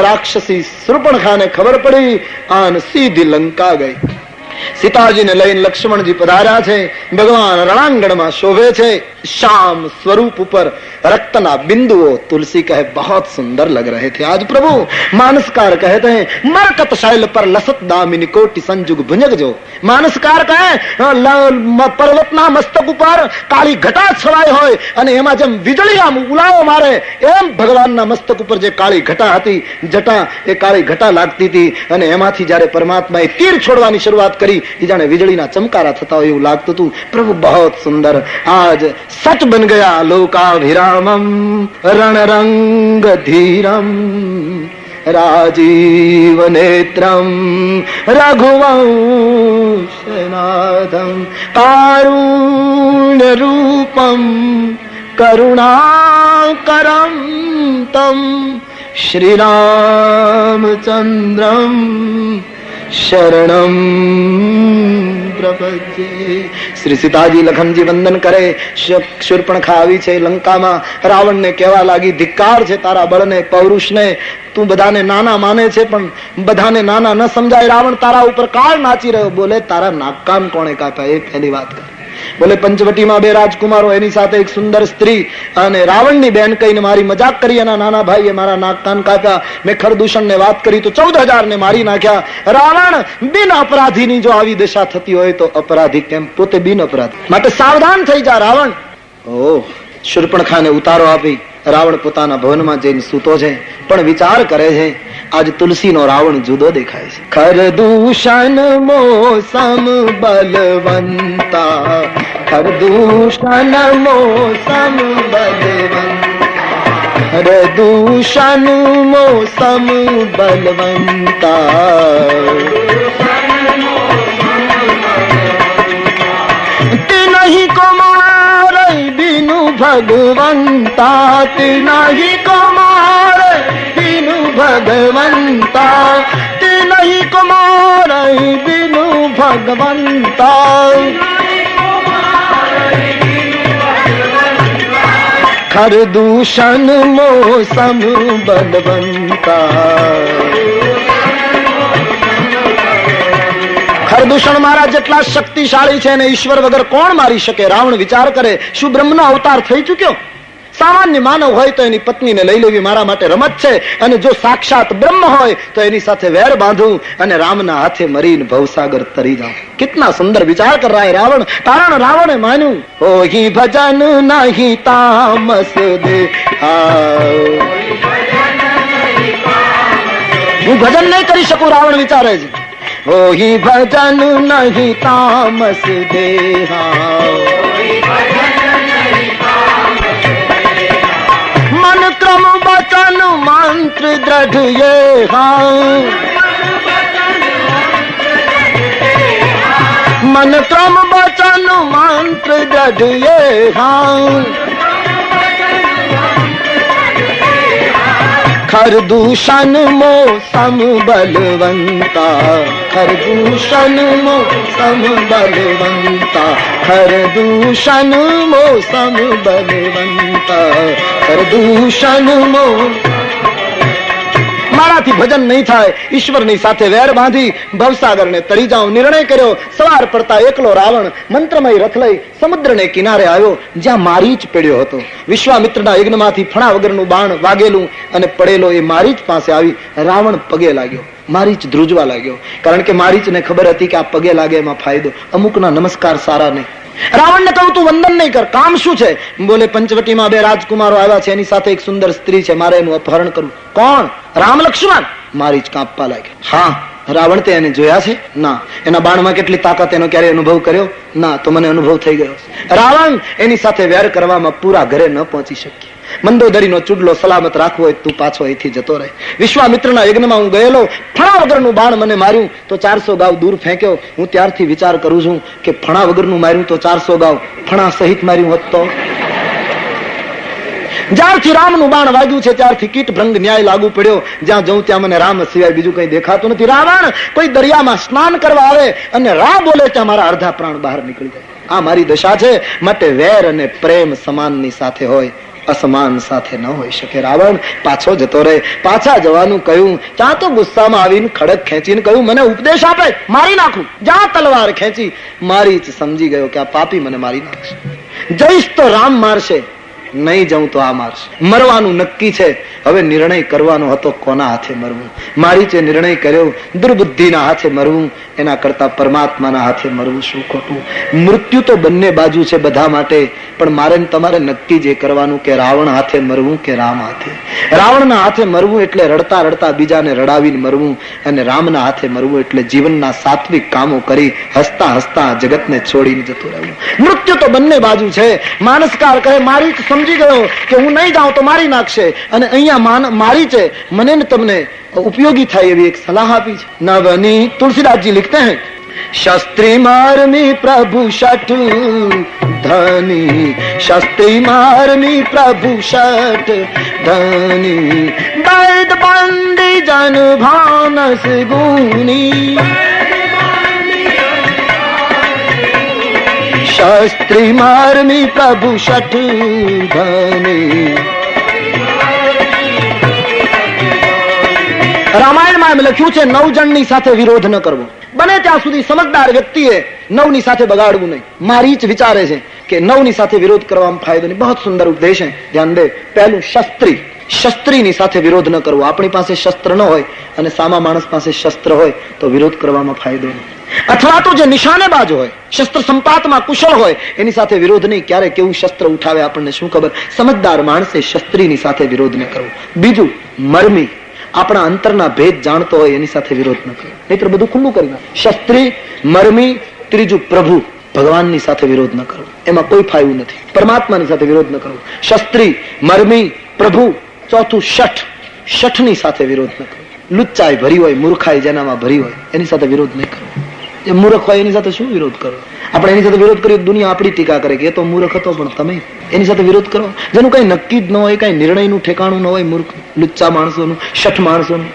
રાક્ષસી શૂર્પણખાને ખબર પડી અને સીધી લંકા ગઈ. સીતાજીને લઈને લક્ષ્મણજી પધાર્યા છે. ભગવાન રણાંગણમાં શોભે છે. श्याम स्वरूप पर रक्तना बिंदुओं, तुलसी कहे बहुत सुंदर लग रहे थे. आज प्रभु मानसकार कहते हैं, मरकत शैल पर लसत दामिनी कोटि संजुग भुजग जो. मानसकार कहे पर्वतना मस्तक ઉપર કાળી ઘટા છવાઈ હોય અને એમાં જેમ વીજળી આમ ઉલાવો મારે, એમ ભગવાનના મસ્તક ઉપર જે કાળી ઘટા હતી, જટા એ કાળી ઘટા લાગતી હતી અને એમાંથી જ્યારે પરમાત્માએ તીર છોડવાની શરૂઆત કરી, એ જાણે વીજળીના ચમકારા થતા હોય એવું લાગતું હતું. પ્રભુ बहुत सुंदर. आज सच बन गया लोकाभिरामम रणरंग धीरम राजीव नेत्रम रघुवंशनाथम कारुण्य रूपम करुणाकरम तम श्री रामचंद्रम शरणम प्रपद्ये. श्री सीताजी लखनजी वंदन करे. शूर्पणखा આવી છે લંકામાં. રાવણને કહેવા લાગી, ધિક્કાર છે તારા બળને, પૌરુષને. તું બધાને નાના માને છે પણ બધાને નાના ન સમજાય. રાવણ તારા ઉપર કાળ નાચી રહ્યો. બોલે તારા નાક કાન કોણે કાપ્યા, એ પહેલી વાત કરે. બોલે પંચવટીમાં બે રાજકુમારો, એની સાથે એક સુંદર સ્ત્રી અને રાવણની બેન કહીને મારી મજાક કરી. એના નાના ભાઈએ મારા નાક કાન કાપ્યા. મેં ખરદૂષણને વાત કરી તો 14,000 ને મારી નાખ્યા. રાવણ બિન અપરાધીની જો આવી દશા થતી હોય તો અપરાધી કેમ, પોતે બિન અપરાધી. માટે સાવધાન થઈ જા રાવણ. ઓહ, શૂર્પણખાને ઉતારો આપી. રાવણ પોતાના ભવનમાં જઈને સૂતો છે, પણ વિચાર કરે છે. आज तुलसी नो रावण जुदो देखाय छे. खरदूषण मोसम बलवंता, खरदूषण मोसम बलवंता, खरदूषण मोसम बलवंता, तिनहि को मारै बिनु भगवंता, तिनहि को मारै बिनु भगवंता, तिनहि को मारै बिनु भगवंता, खरदूषण मोसम बलवंता. खरदूषण मारा જેટલા શક્તિશાળી છે ને ઈશ્વર વગર કોણ મારી શકે? રાવણ વિચાર કરે, શું બ્રહ્મનો અવતાર થઈ ચુક્યો? સામાન્ય માનવ હોય તો એની પત્નીને લઈ લેવી મારા માટે રમત છે, અને જો સાક્ષાત બ્રહ્મ હોય તો એની સાથે વેર બાંધું અને રામના હાથે મરીને ભવસાગર તરી જાઉં. कितना सुंदर विचार कर रहा है रावण. कारण रावण ने मान्યું, हो ही भजन नहीं तामस दे, હું ભજન નહીં કરી શકું. રાવણ વિચારે છે, हो ही भजन नहीं तामस देहा, मन क्रम वचन मंत्र दृढ़ ये हाँ, मन क्रम वचन मंत्र दृढ़ ये हाँ, खरदूषण मोसम बलवंता, खरदूषण मोसम बलवंता, खरदूषण मोसम बलवंता, खरदूषण मो. મારાથી ભજન નહીં થાય, ઈશ્વરની સાથે વેર બાંધી ભવસાગરને તરી જાઉં નિર્ણય કર્યો. સવાર પડતા એકલો રાવણ મંત્રમય રથ લઈ સમુદ્રને કિનારે આવ્યો, જ્યાં મારીચ પડ્યો હતો. વિશ્વામિત્રના યજ્ઞમાંથી ફણા વગરનું બાણ વાગેલું અને પડેલો એ મારીચ પાસે આવી રાવણ પગે લાગ્યો. મારીચ ધ્રુજવા લાગ્યો, કારણ કે મારીચને ખબર હતી કે આ પગે લાગે એમાં ફાયદો, અમુકના નમસ્કાર સારા નહીં. રાવણને કહું તું વંદન નહીં કર, કામ શું છે? બોલે પંચવટીમાં 2 રાજકુમારો આવ્યા છે, એની સાથે એક સુંદર સ્ત્રી છે, મારે એનું અપહરણ કરવું. કોણ? રામ લક્ષ્મણ. મારીચ કાંપવા લાગ્યો. હા, રાવણ તે એને જોયા છે? ના. એના બાણમાં કેટલી તાકાત એનો ક્યારે અનુભવ કર્યો? ના. તો મને અનુભવ થઈ ગયો. રાવણ એની સાથે વેર કરવામાં પૂરા ઘરે ન પહોંચી શક્યો. મંદોદરીનો ચૂડલો સલામત રાખવો હોય તું પાછો અહીંથી જતો રહે. વિશ્વામિત્રના યજ્ઞમાં હું ગયેલો, ફણા વગરનું બાણ મને માર્યું તો 400 ગાવ દૂર ફેંક્યો. હું ત્યારથી વિચાર કરું છું કે ફણા વગરનું માર્યું તો 400 ગાવ ફણા સહિત માર્યું હોત તો. જ્યારથી રામનું બાણ વાગ્યું છે ત્યારથી કીટ ભ્રંગ ન્યાય લાગુ પડ્યો. જ્યાં જઉં ત્યાં મને રામ સિવાય બીજું કઈ દેખાતું નથી. રાવણ કોઈ દરિયામાં સ્નાન કરવા આવે અને રા બોલે ત્યાં મારા અડધા પ્રાણ બહાર નીકળી જાય. આ મારી દશા છે. માટે વેર અને પ્રેમ સમાનની સાથે હોય, અસમાન સાથે ન હોઈ શકે. રાવણ પાછો જતો રહે. પાછા જવાનું કહ્યું ત્યાં તો ગુસ્સામાં આવીને ખડક ખેંચીને કહ્યું મને ઉપદેશ આપે, મારી નાખું. જ્યાં તલવાર ખેંચી. મારી જ સમજી ગયો કે આ પાપી મને મારી નાખશે. જઈશ તો રામ મારશે, નહીં જઉં તો આ મારશે. મરવાનું નક્કી છે. હવે નિર્ણય કરવાનો હતો કોના હાથે મરવું. મારીચે નિર્ણય કર્યો દુર્બુદ્ધિના હાથે મરવું એના કરતા પરમાત્માના હાથે મરવું શું ખોટું. મૃત્યુ તો બંને બાજુ છે બધા માટે, પણ મારે તમારે નક્કી જે કરવાનું કે રાવણ હાથે મરવું કે રામ હાથે. રાવણના હાથે મરવું એટલે રડતા રડતા બીજાને રડાવીને મરવું, અને રામના હાથે મરવું એટલે જીવનના સાત્વિક કામો કરી હસતા હસતા જગતને છોડીને જતું રહેવું. મૃત્યુ તો બંને બાજુ છે. માનસકાર કહે મારી સમજી ગયો કે હું નહીં જાઉં તો મારી નાખશે, અને અહીંયા મારી છે મને ને તમને ઉપયોગી થાય એવી એક સલાહ આપી છે. નવની तुलसीदास जी लिखते हैं शस्त्री मारमी प्रभु शठ धनी, शस्त्री मारमी प्रभु शठ धनी, वैद बंदी जन भानस गुनी, शस्त्री मारमी प्रभु शठ धनी. રામાયણમાં એમ લખ્યું છે 9 જણની સાથે વિરોધ ન કરવો. બને ત્યાં સુધી સમજદાર વ્યક્તિએ 9 ની સાથે બગાડવું નહીં. મારી જ વિચારે છે કે 9 ની સાથે વિરોધ કરવામાં ફાયદો નહીં. બહુ સુંદર ઉપદેશ છે, ધ્યાન દે. પહેલું શસ્ત્રી, શસ્ત્રીની સાથે વિરોધ ન કરવો. આપણી પાસે શસ્ત્ર ન હોય અને સામા માણસ પાસે શસ્ત્ર હોય તો વિરોધ કરવામાં ફાયદો નહીં. અથવા તો જે નિશાનેબાજ હોય, શસ્ત્ર સંપાતમાં કુશળ હોય, એની સાથે વિરોધ નહીં. ક્યારે કેવું શસ્ત્ર ઉઠાવે આપણને શું ખબર. સમજદાર માણસે શસ્ત્રીની સાથે વિરોધ ન કરવો. બીજું મર્મી, આપણા અંતરના ભેદ જાણતો હોય એની સાથે વિરોધ ન કરવો, નહીતર બધું ખુલ્લું કરી નાખે. શસ્ત્રી, મર્મી. ત્રીજું પ્રભુ, ભગવાનની સાથે વિરોધ ન કરવો, એમાં કોઈ ફાયદો નથી. પરમાત્માની સાથે વિરોધ ન કરવો. શસ્ત્રી, મર્મી, પ્રભુ. ચોથું શઠ, શઠની સાથે વિરોધ ન કરવો. લુચ્ચાઈ ભરી હોય, મૂર્ખાઈ જેનામાં ભરી હોય એની સાથે વિરોધ નહીં કરવો. જે મૂર્ખ હોય એની સાથે શું વિરોધ કરો? આપણે એની સાથે વિરોધ કરીએ દુનિયા આપણી ટીકા કરે કે એ તો મૂર્ખ હતો, પણ તમે એની સાથે વિરોધ કરો જેનું કઈ નક્કી જ ન હોય, કઈ નિર્ણયનું ઠેકાણું ન હોય. મૂર્ખ લુચ્ચા માણસોનું, શઠ માણસોનું.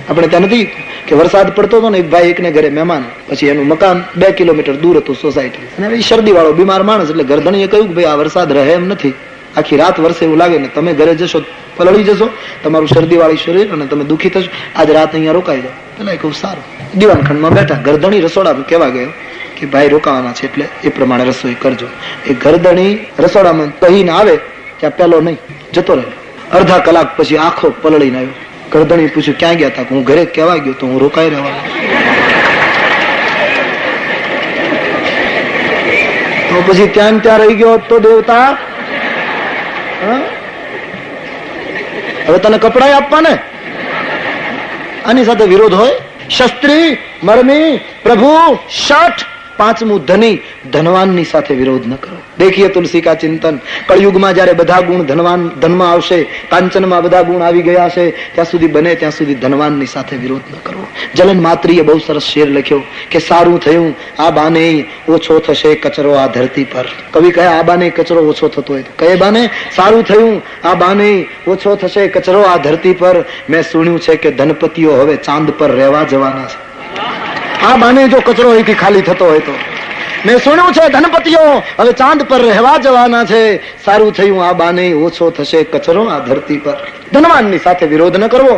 આપણે ત્યાં નથી કે વરસાદ પડતો હતો ને એક ભાઈ એકને ઘરે મહેમાન, પછી એનું મકાન 2 કિલોમીટર દૂર હતું સોસાયટી, અને શરદી વાળો બીમાર માણસ, એટલે ગરદણીએ કહ્યું કે ભાઈ આ વરસાદ રહે એમ નથી, આખી રાત વરસે એવું લાગે ને તમે ઘરે જશો પલળી જશો, તમારું શરદી વાળી શરીર અને તમે દુઃખી થશો, આજ રાત અહીંયા રોકાઈ જાઓ. પેલા કહું સારું. દીવાનખંડમાં બેઠા, ગરદણી રસોડામાં કહેવા ગયો કે ભાઈ રોકાવાના છે એટલે એ પ્રમાણે રસોઈ કરજો. એ ગરદણી રસોડામાં કહીને આવે ત્યાં પેલો નહીં, જતો રહે. અડધા કલાક પછી આખો પલળીને આવ્યો. ગરદણી પૂછ્યું ક્યાં ગયા હતા? હું ઘરે કહેવા ગયો તો હું રોકાઈ રહેવાનો. તો પછી ત્યાં રહી ગયો તો દેવતા હવે તને કપડા આપવા ને. આની સાથે વિરોધ હોય. શસ્ત્રી, મર્મી, પ્રભુ, શઠ. પાંચમું ધની, ધનવાનની સાથે વિરોધ ન કરો. દેખીએ તુલસી કા ચિંતન. કળયુગમાં જયારે બધા ગુણ ધનમાં આવશે, કાંચનમાં બધા ગુણ આવી ગયા છે, ત્યાં સુધી બને ત્યાં સુધી ધનવાનની સાથે વિરોધ ન કરવો. જલન માત્રીએ બહુ સરસ શેર લખ્યો કે સારું થયું આ બાને ઓછો થશે કચરો આ ધરતી પર. કવિ કહે આ બાને કચરો ઓછો થતો હોય તો કયે બાને? સારું થયું આ બાને ઓછો થશે કચરો આ ધરતી પર. મેં સુન્યું છે કે ધનપતિઓ હવે ચાંદ પર રહેવા જવાના છે. આ બાને જો કચરો અહીંથી ખાલી થતો હોય તો. મેં સુન્યું છે ધનપતિઓ હવે ચાંદ પર રહેવા જવાના છે. સારું થયું આ બાને ઓછો થશે કચરો આ ધરતી પર. ધનવાનની સાથે વિરોધ ન કરવો.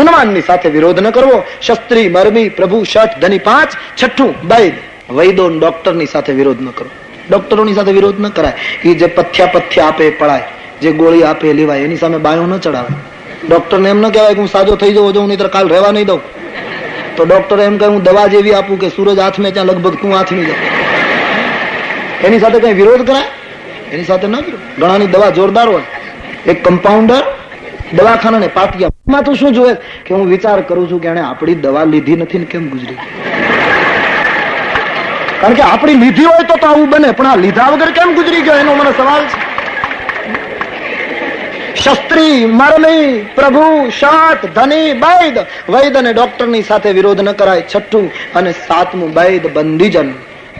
ધનવાનની સાથે વિરોધ ન કરવો. ક્ષત્રિય, મરમી, પ્રભુ, શઠ, ધની 5. છઠ્ઠું વૈદ, વૈદો ડોક્ટરની સાથે વિરોધ ન કરો. ડોક્ટરોની સાથે વિરોધ ન કરાય. એ જે પથ્યા આપે એ પડાય, જે ગોળી આપે એ લેવાય, એની સામે બાયો ન ચડાવે. ડોક્ટરને એમ ન કહેવાય કે હું સાજો થઈ જાઉં છું, નહીં કાલ રહેવા નહીં દઉં. તો ડોક્ટર એમ કહે હું દવા જેવી આપું કે સૂરજ હાથમાં ત્યાં લગભગ તું હાથમી જાઉં. એની સાથે કઈ વિરોધ કરાય? એની સાથે ના વિરોધ. ઘણાની દવા જોરદાર હોય. એક કમ્પાઉન્ડર દવાખાના ને પાટિયા માં તું શું જોવે કે હું વિચાર કરું છું કે એને આપણી દવા લીધી નથી ને કેમ ગુજરી. કારણ કે આપણી લીધી હોય તો આવું બને, પણ આ લીધા વગર કેમ ગુજરી ગયો એનો મને સવાલ છે. ક્ષત્રિય, મરમી, પ્રભુ, શઠ, ધની, વૈદ, વૈદ અને ડોક્ટરની સાથે વિરોધ ન કરાય. છઠ્ઠું અને 7મું વૈદ, બંદીજન,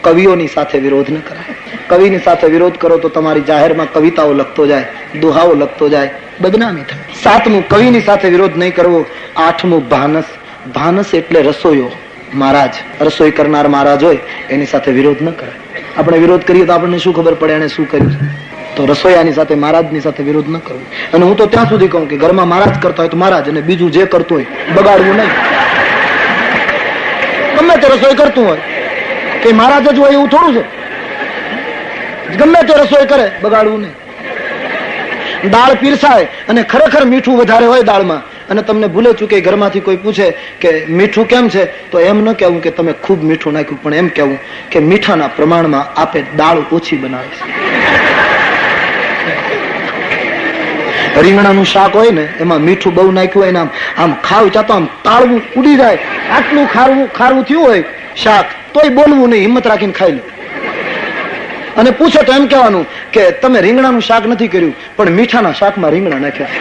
કવિઓની સાથે વિરોધ ન કરાય. કવિની સાથે વિરોધ કરો તો તમારી જાહેરમાં કવિતાઓ લખતો જાય, દોહાઓ લખતો જાય, બદનામી થાય. 7મું કવિની સાથે વિરોધ નહીં કરવો. 8મું ભાનસ, ભાનસ એટલે રસોઈયો, મહારાજ, રસોઈ કરનાર મહારાજ હોય એની સાથે વિરોધ ન કરાય. આપણે વિરોધ કરીએ તો આપણને શું ખબર પડે એને શું કર્યું છે? તો રસોઈયાની સાથે, મહારાજની સાથે વિરોધ ન કરવો. અને હું તો ત્યાં સુધી કહું કે ઘરમાં મહારાજ કરતા હોય તો મહારાજ, અને બીજું જે કરતું હોય બગાડવું નહીં. ગમે તે રસોઈ કરતું હોય કે મહારાજ જ હોય એવું થોડું છે. ગમે તે રસોઈ કરે, બગાડવું નહીં. દાળ પીરસાય અને ખરેખર મીઠું વધારે હોય દાળમાં, અને તમને ભૂલે ચૂકે ઘરમાંથી કોઈ પૂછે કે મીઠું કેમ છે, તો એમ ન કહેવું કે તમે ખૂબ મીઠું નાખ્યું, પણ એમ કહેવું કે મીઠાના પ્રમાણમાં આપે દાળ ઓછી બનાવે છે. રીંગણાનું શાક હોય ને એમાં મીઠું બહુ નાખ્યું હોય ને આમ ખાવ ચાતો આમ તાળવું ઉડી જાય. આટલું ખારું થયું હોય શાક, તોય બોલવું નહીં, હિંમત રાખીને ખાઈ લે. અને પૂછો તો એમ કહેવાનું કે તમે રીંગણાનું શાક નથી કર્યું, પણ મીઠાના શાકમાં રીંગણા નાખ્યા.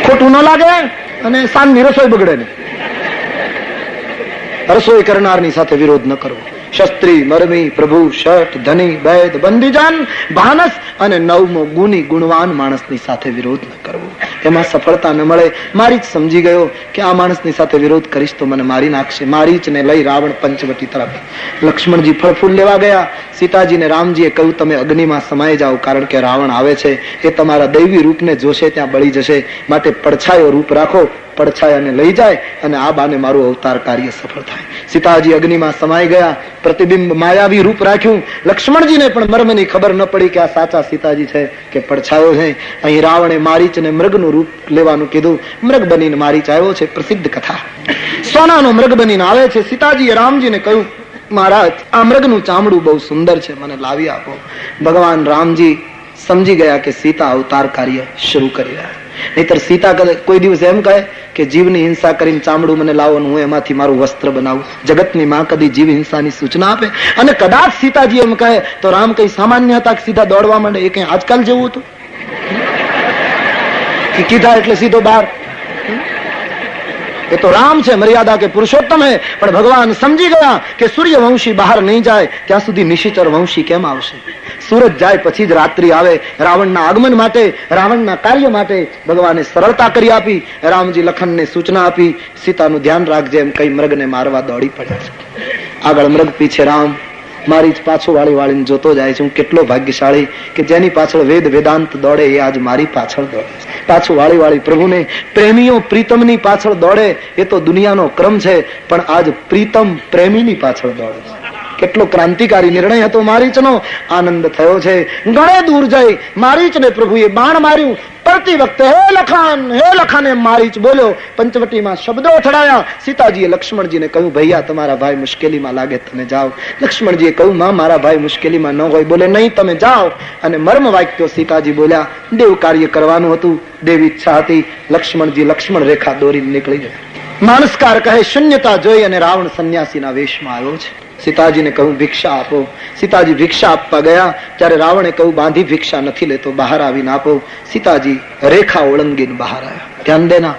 ખોટું ન લાગે અને સાંજની રસોઈ બગડે ને. રસોઈ કરનારની સાથે વિરોધ ન કરવો. ક્ષત્રિય, મરમી, પ્રભુ, શઠ, ધની, વૈદ, બંદીજન, ભાનસ અને 9મો ગુણી, ગુણવાન માણસની સાથે વિરોધ ન કરવો. એમાં સફળતા ન મળે. મારી જ સમજી ગયો કે આ માણસની સાથે વિરોધ કરીશ તો મને મારી નાખશે. મારીચને લઈ રાવણ પંચવટી તરફ. લક્ષ્મણજી ફળફૂલ લેવા ગયા. સીતાજીને રામજીએ કહ્યું તમે અગ્નિમાં સમાઈ જાઓ, કારણ કે રાવણ આવે છે, એ તમારા દૈવી રૂપને જોશે ત્યાં બળી જશે, માટે પડછાયો રૂપ રાખો. પડછાયાને લઈ જાય અને આ બાને મારું અવતાર કાર્ય સફળ થાય. સીતાજી અગ્નિમાં સમાઈ ગયા. પ્રતિબિંબ માયાવી રૂપ રાખ્યું. લક્ષ્મણજીને પણ મર્મની ખબર ન પડી કે આ સાચા સીતાજી છે કે પડછાયો છે. અહીં રાવણે મારીચને મૃગનું રૂપ લેવાનું કીધું. મૃગ બનીને મારીચ આવ્યો છે, પ્રસિદ્ધ કથા. સોનાનો મૃગ બનીને આવે છે. સીતાજીએ રામજીને કહ્યું મહારાજ આ મૃગનું ચામડું બહુ સુંદર છે, મને લાવી આપો. ભગવાન રામજી સમજી ગયા કે સીતા અવતાર કાર્ય શરૂ કરી રહ્યા. નહીતર સીતા કોઈ દિવસ એમ કહે કે જીવની હિંસા કરીને ચામડું મને લાવો, હું એમાંથી મારું વસ્ત્ર બનાવું. જગતની માં કદી જીવ હિંસાની સૂચના આપે? અને કદાચ સીતાજી એમ કહે તો રામ કઈ સામાન્ય હતા કે સીધા દોડવા માંડે? એ કઈ આજકાલ જેવું હતું કે કીધા એટલે સીધો બહાર? એ તો રામ છે, મર્યાદા કે પુરુષોત્તમ હે. પણ ભગવાન સમજી ગયા કે સૂર્યવંશી બહાર નહીં જાય ત્યાં સુધી નિશિચર વંશી કેમ આવશે? સૂરજ જાય પછી જ રાત્રિ આવે. રાવણના આગમન માટે, રાવણના કાર્ય માટે ભગવાને સરળતા કરી આપી. રામજી લખનને સૂચના આપી સીતાનું ધ્યાન રાખજે એમ કઈ મૃગને મારવા દોડી પડ્યા છે. આગળ મૃગ, પીછે રામ. મારી જ પાછું વાળીને જોતો જાય છે. હું કેટલો ભાગ્યશાળી કે જેની પાછળ વેદ વેદાંત દોડે એ આજ મારી પાછળ દોડે છે. પાછું વાળી પ્રભુને પ્રેમીઓ પ્રીતમની પાછળ દોડે એ તો દુનિયાનો ક્રમ છે, પણ આજ પ્રીતમ પ્રેમીની પાછળ દોડે છે. કેટલો ક્રાંતિકારી નિર્ણય હતો મારીચનો. આનંદ થયો છે. ઘણે દૂર જઈ મારીચને પ્રભુએ બાણ માર્યું. પડતી વખતે હે લખન એમ મારીચ બોલ્યો. પંચવટીમાં શબ્દો અથડાયા. સીતાજીએ લક્ષ્મણજીને કહ્યું ભૈયા તમારા ભાઈ મુશ્કેલીમાં લાગે, તમે જાઓ. લક્ષ્મણજીએ કહ્યું માં મારા ભાઈ મુશ્કેલીમાં ન હોય. બોલે નહીં, તમે જાઓ. અને મર્મ વાક્યો સીતાજી બોલ્યા. દેવ કાર્ય કરવાનું હતું, દેવી ઈચ્છા હતી. લક્ષ્મણજી લક્ષ્મણ રેખા દોરીને નીકળી ગયા. માનસકાર કહે શૂન્યતા જોઈ અને રાવણ સંન્યાસીના વેશમાં આવ્યો છે. સીતાજીને કહ્યું ભિક્ષા આપો. સીતાજી ભિક્ષા આપવા ગયા ત્યારે રાવણે કહ્યું બાંધી ભિક્ષા નથી લેતો, બહાર આવીને આપો. સીતાજી રેખા ઓળંગીને બહાર આવ્યા. ધ્યાન દેના,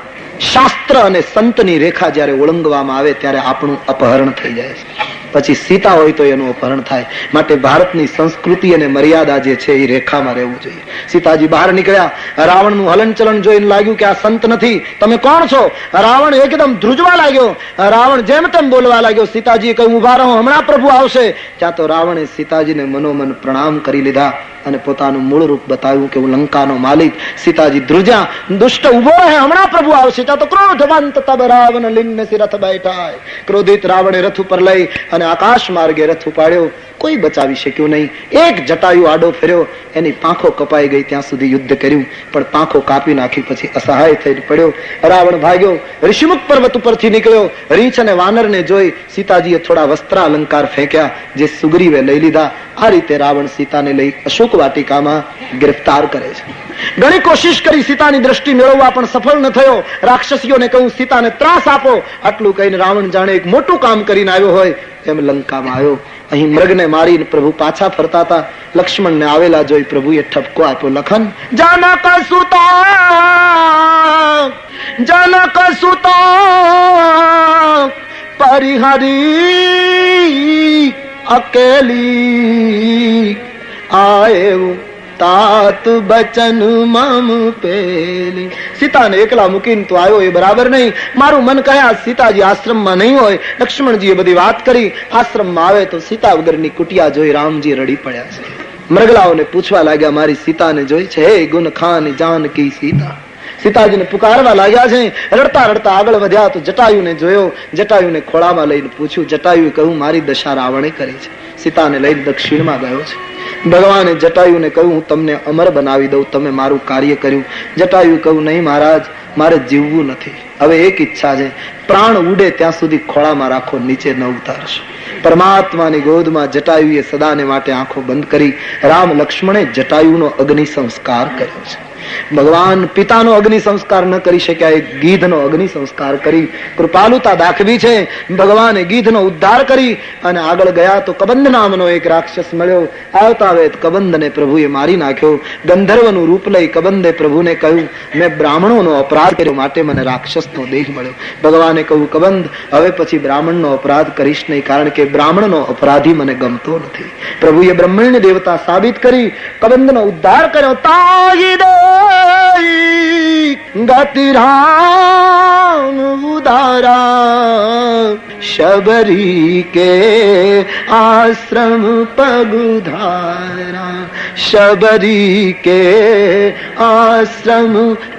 શાસ્ત્ર અને સંતની રેખા જયારે ઓળંગવામાં આવે ત્યારે આપણું અપહરણ થઈ જાય છે. પછી સીતા હોય તો એનું અપહરણ થાય. માટે ભારતની સંસ્કૃતિ અને મર્યાદા જે છે એ રેખામાં રહેવું જોઈએ. સીતાજી બહાર નીકળ્યા, રાવણનું હલનચલન જોઈને લાગ્યું કે આ સંત નથી, તમે કોણ છો? રાવણ એકદમ ધ્રુજવા લાગ્યો. રાવણ જેમ તેમ બોલવા લાગ્યો. સીતાજીએ કહ્યું ઉભા રહો, હમણાં પ્રભુ આવશે. ત્યાં તો રાવણે સીતાજીને મનોમન પ્રણામ કરી લીધા અને પોતાનું મૂળ રૂપ બતાવ્યું કે હું લંકાનો માલિક. સીતાજી ધ્રુજ્યા, દુષ્ટ ઉભો રહે, હમણાં પ્રભુ આવશે. ત્યાં તો ક્રોધવંત તબ રાવણ લિન્ન સિ રથ બેઠા. ક્રોધિત રાવણે રથ ઉપર લઈ અને આકાશ માર્ગે રથ ઉપાડ્યો. કોઈ બચાવી શક્યું નહીં. એક જટાયુ આડો ફેર્યો, એની પાંખો કપાઈ ગઈ. ત્યાં સુધી યુદ્ધ કર્યું, પણ પાંખો કાપી નાખી પછી અસહાય થઈને પડ્યો. રાવણ ભાગ્યો, ઋષિમુખ પર્વત ઉપરથી નીકળ્યો. રીંછ અને વાનરને જોઈ સીતાજીએ થોડા વસ્ત્ર અલંકાર ફેંક્યા, જે સુગ્રીવે લઈ લીધા. આ રીતે રાવણ સીતાને લઈ અશોક વાટિકામાં ગિરફ્તાર કરે છે. ઘણી કોશિશ કરી સીતાની દ્રષ્ટિ મેળવવા, પણ સફળ ન થયો. રાક્ષસીઓને કહ્યું સીતાને ત્રાસ આપો. આટલું કહીને રાવણ જાણે એક મોટું કામ કરીને આવ્યો હોય એમ લંકામાં આવ્યો. અહીં મૃગને મારીને પ્રભુ પાછા ફરતા હતા. લક્ષ્મણને આવેલા જોઈ પ્રભુએ ઠપકો આપ્યો, લખન જનક સુતા, જનક સુતા પરિહરી અકેલી આયે तात बचन मम पेली. સીતાને એકલા મૂકીને તો આવ્યો એ બરાબર નહીં. મારું મન કહે આ સીતાજી આશ્રમમાં નહીં હોય. લક્ષ્મણજીએ બધી વાત કરી. આશ્રમમાં આવે તો સીતા વગરની કુટિયા જોઈ રામજી રડી પડ્યા છે. મૃગલાઓને પૂછવા લાગ્યા મારી સીતાને જોઈ છે? હે ગુણ ખાન જાનકી સીતા. સીતાજીને પુકારવા લાગ્યા છે. રડતા રડતા આગળ વધ્યા તો જટાયુને જોયો. જટાયુને ખોળામાં લઈને પૂછ્યું. જટાયુએ કહ્યું મારી દશા રાવણે કરી છે. સીતાને લઈને દક્ષિણમાં ગયો છે. ભગવાને જટાયુને કહ્યું હું તમને અમર બનાવી દઉં, તમે મારું કાર્ય કર્યું. જટાયુ કહ્યું નહીં મહારાજ, મારે જીવવું નથી. હવે એક ઈચ્છા છે, પ્રાણ ઉડે ત્યાં સુધી ખોળામાં રાખો, નીચે ન ઉતારશો. પરમાત્માની ગોદમાં જટાયુએ સદાને માટે આંખો બંધ કરી. રામ લક્ષ્મણે જટાયુનો અગ્નિ સંસ્કાર કર્યો છે. ભગવાન પિતાનો અગ્નિ સંસ્કાર ન કરી શક્યા, એક ગીધનો અગ્નિ સંસ્કાર કરી કૃપાલુતા દાખવી છે. ભગવાને ગીધનો ઉદ્ધાર કરી અને આગળ ગયા તો કબંધ નામનો એક રાક્ષસ મળ્યો. આવતા વેત કબંધને પ્રભુએ મારી નાખ્યો. ગંધર્વનું રૂપ લઈ કબંધે પ્રભુને કહ્યું મેં બ્રાહ્મણોનો અપરાધ કર્યો માટે મને રાક્ષસનો દેહ મળ્યો. ભગવાને કહ્યું કબંધ હવે પછી બ્રાહ્મણનો અપરાધ કરીશ નહીં, કારણ કે બ્રાહ્મણનો અપરાધી મને ગમતો નથી. પ્રભુએ બ્રહ્મણ્ય દેવતા સાબિત કરી કબંધનો ઉદ્ધાર કર્યો. તાઈ દે ગતિ રામ ઉદારા શબરી કે આશ્રમ પગુધારા. શબરી કે આશ્રમ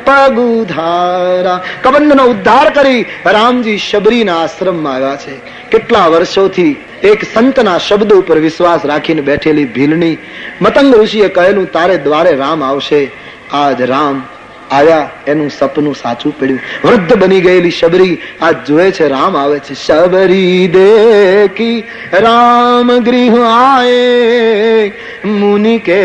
પગુધારા. કબંધનો ઉદ્ધાર કરી રામજી શબરીના આશ્રમમાં આવ્યા છે. કેટલા વર્ષોથી એક સંતના શબ્દ ઉપર વિશ્વાસ રાખીને બેઠેલી ભીલની મતંગ ઋષિએ કહેલું તારે દ્વારે રામ આવશે. આજ રામ આવ્યા, એનું સપનું સાચું પડ્યું. વૃદ્ધ બની ગયેલી શબરી આજ જોએ છે રામ આવે છે. શબરી દેખી રામ ગૃહ આયે મુનિ કે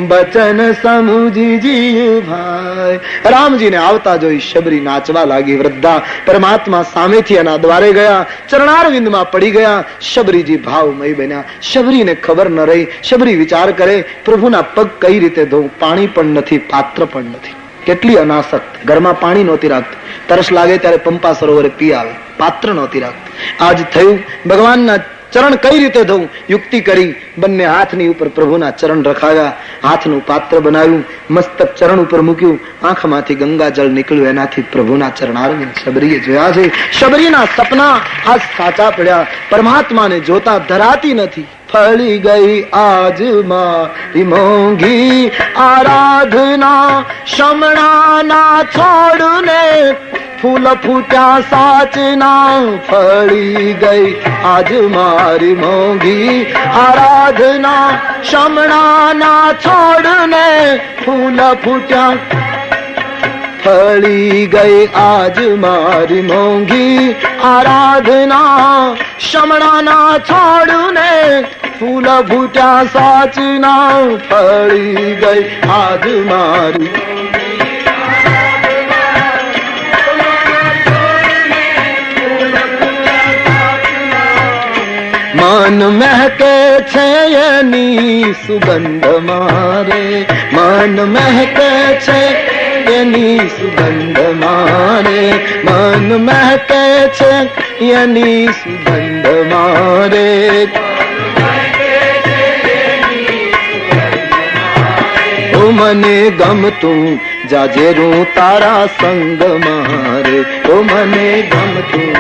બચન સમુજી જીવ ભાઈ. રામજીને આવતા જોઈ શબરી નાચવા લાગી. વૃદ્ધા પરમાત્મા સામેથી એના દ્વારે ગયા, ચરણારવિંદમાં પડી ગયા. શબરીજી ભાવમય બન્યા. શબરીને ખબર ન રહી. શબરી વિચાર કરે પ્રભુના પગ કઈ રીતે ધોવું? પાણી પણ નથી, પાત્ર પણ નથી. કેટલી અનાસક્ત. ઘરમાં પાણી નહોતી રાખતું, તરસ લાગે ત્યારે પંપા સરોવરે પી આવે. પાત્ર નહોતી રાખતું. આજ થયું ભગવાનના ચરણ કઈ રીતે ધોવું? યુક્તિ કરી. બંને હાથની ઉપર પ્રભુના ચરણ રખાવ્યા. હાથનું પાત્ર બનાવ્યું, મસ્તક ચરણ ઉપર મૂક્યું. આંખમાંથી ગંગા જળ નીકળ્યું. એનાથી પ્રભુના ચરણારવિંદ શબરીએ જોયા છે. શબરીના સપના આજ સાચા પડ્યા. પરમાત્માને જોતા ધરાતી નથી. ફળી ગઈ આજ મારી મોંઘી આરાધના, શમણાના છોડને ફૂલ ફૂટ્યા સાચના. ફળી ગઈ આજ મારી મોંઘી આરાધના, શમણાના છોડને ફૂલ ફૂટ્યા. ફળી ગઈ આજ મારી મોંઘી આરાધના, શમણાના છોડને ફૂલ ફૂટ્યા સાચના. ફળી ગઈ આજ મારી મન મહેકે છે એની સુગંધ મારે. મન મહેકે છે એની સુગંધ મારે. મન મહેકે છે એની સુગંધ મારે ઓ મને ગમતું જાજેરું તારા સંગ મારે ઓ મને ગમતું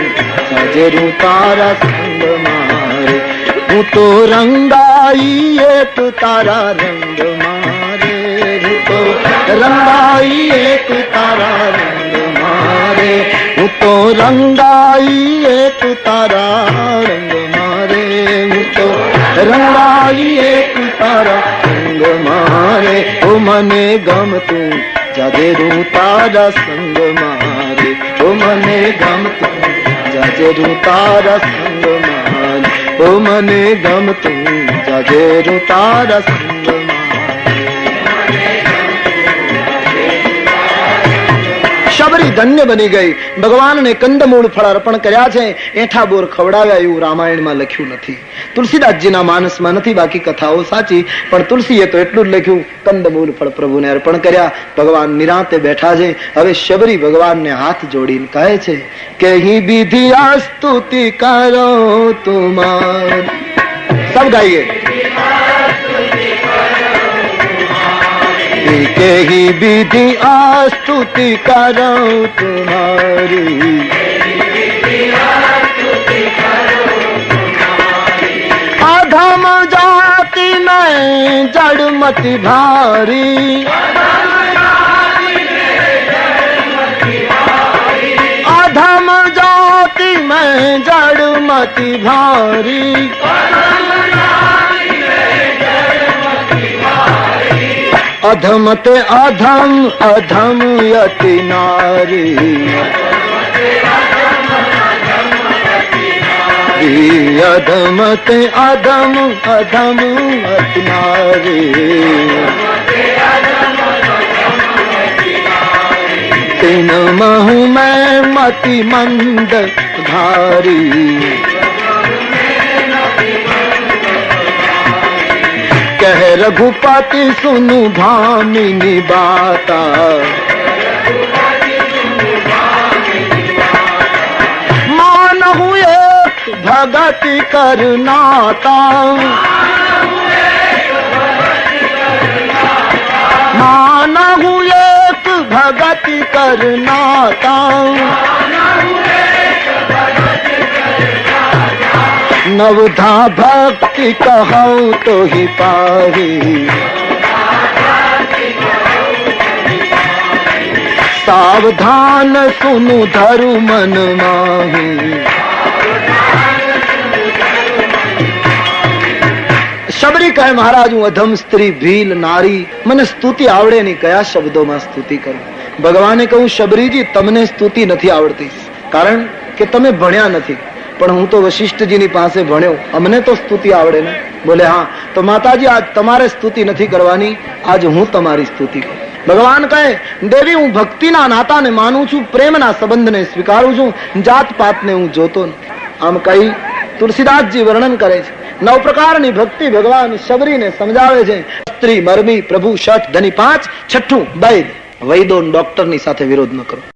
જાજેરું તારા સંગ મારે હું તો રંગાઈ એક તારા રંગ મારે હું તો રંગાઈ એક તારા રંગ મારે હું તો રંગાઈ એક તારા રંગ મારે હું તો રંગાઈ એક તારા રંગ મારે ઓ મને ગમતું જાજેરું તારા સંગ મારે ઓ મને ગમતું જાજેરું તારા સંગ મારે ઓ મને ગમતું જાજેરું તારા સંગ શબરી ધન્ય બની ગઈ. ભગવાનને કંદમૂળ ફળ અર્પણ કર્યા છે, એઠા બોર ખવડાવ્યા એવું રામાયણમાં લખ્યું નથી. તુલસીદાસજીના માનસમાં નથી, બાકી કથાઓ સાચી, પણ તુલસીએ તો એટલું જ લખ્યું, કંદમૂળ ફળ પ્રભુને અર્પણ કર્યા. ભગવાન નિરાંતે બેઠા છે. હવે શબરી ભગવાનને હાથ જોડીને કહે છે કે હી વિધિ સ્તુતિ કરો તુમાર. સબ ગાઈએ के ही विधि स्तुति करो तुम्हारी अधम जाति में जड़मति भारी अधम जाति में जड़मति भारी अधम ते अधम अधम यति नारी अधम ते अधम अधम यति नारी तीन महु में मति मंद धारी कह रघुपति सुनु भामिनी बाता मान हुए भगति करनाता मान हुए भगति करनाता नवधा भक्ति कहूँ तो ही पाही सावधान सुनु धरु मन माही શબરી કહે મહારાજ હું અધમ સ્ત્રી ભીલ નારી મને સ્તુતિ આવડે નહીં, કયા શબ્દોમાં સ્તુતિ કરું. ભગવાને કહ્યું શબરીજી તમને સ્તુતિ નથી આવડતી, કારણ કે તમે ભણ્યા નથી, પણ હું તો વશિષ્ઠજીની પાસે ભણ્યો, અમને તો સ્તુતિ આવડે ને. બોલે હા, તો માતાજી આજ તમારે સ્તુતિ નથી કરવાની, આજ હું તમારી સ્તુતિ કરું. ભગવાન કહે દેવી હું ભક્તિના નાતાને માનું છું, પ્રેમના સંબંધને સ્વીકારું છું, જાત પાતને હું જોતો નથી. આમ કહી તુલસીદાસજી વર્ણન કરે છે. 9 પ્રકારની ભક્તિ ભગવાન શબરીને સમજાવે છે. સ્ત્રી, મરમી, પ્રભુ, શઠ, ધની 5, છઠ્ઠું વૈદ. વૈદો ડોક્ટરની સાથે વિરોધ ન કરો.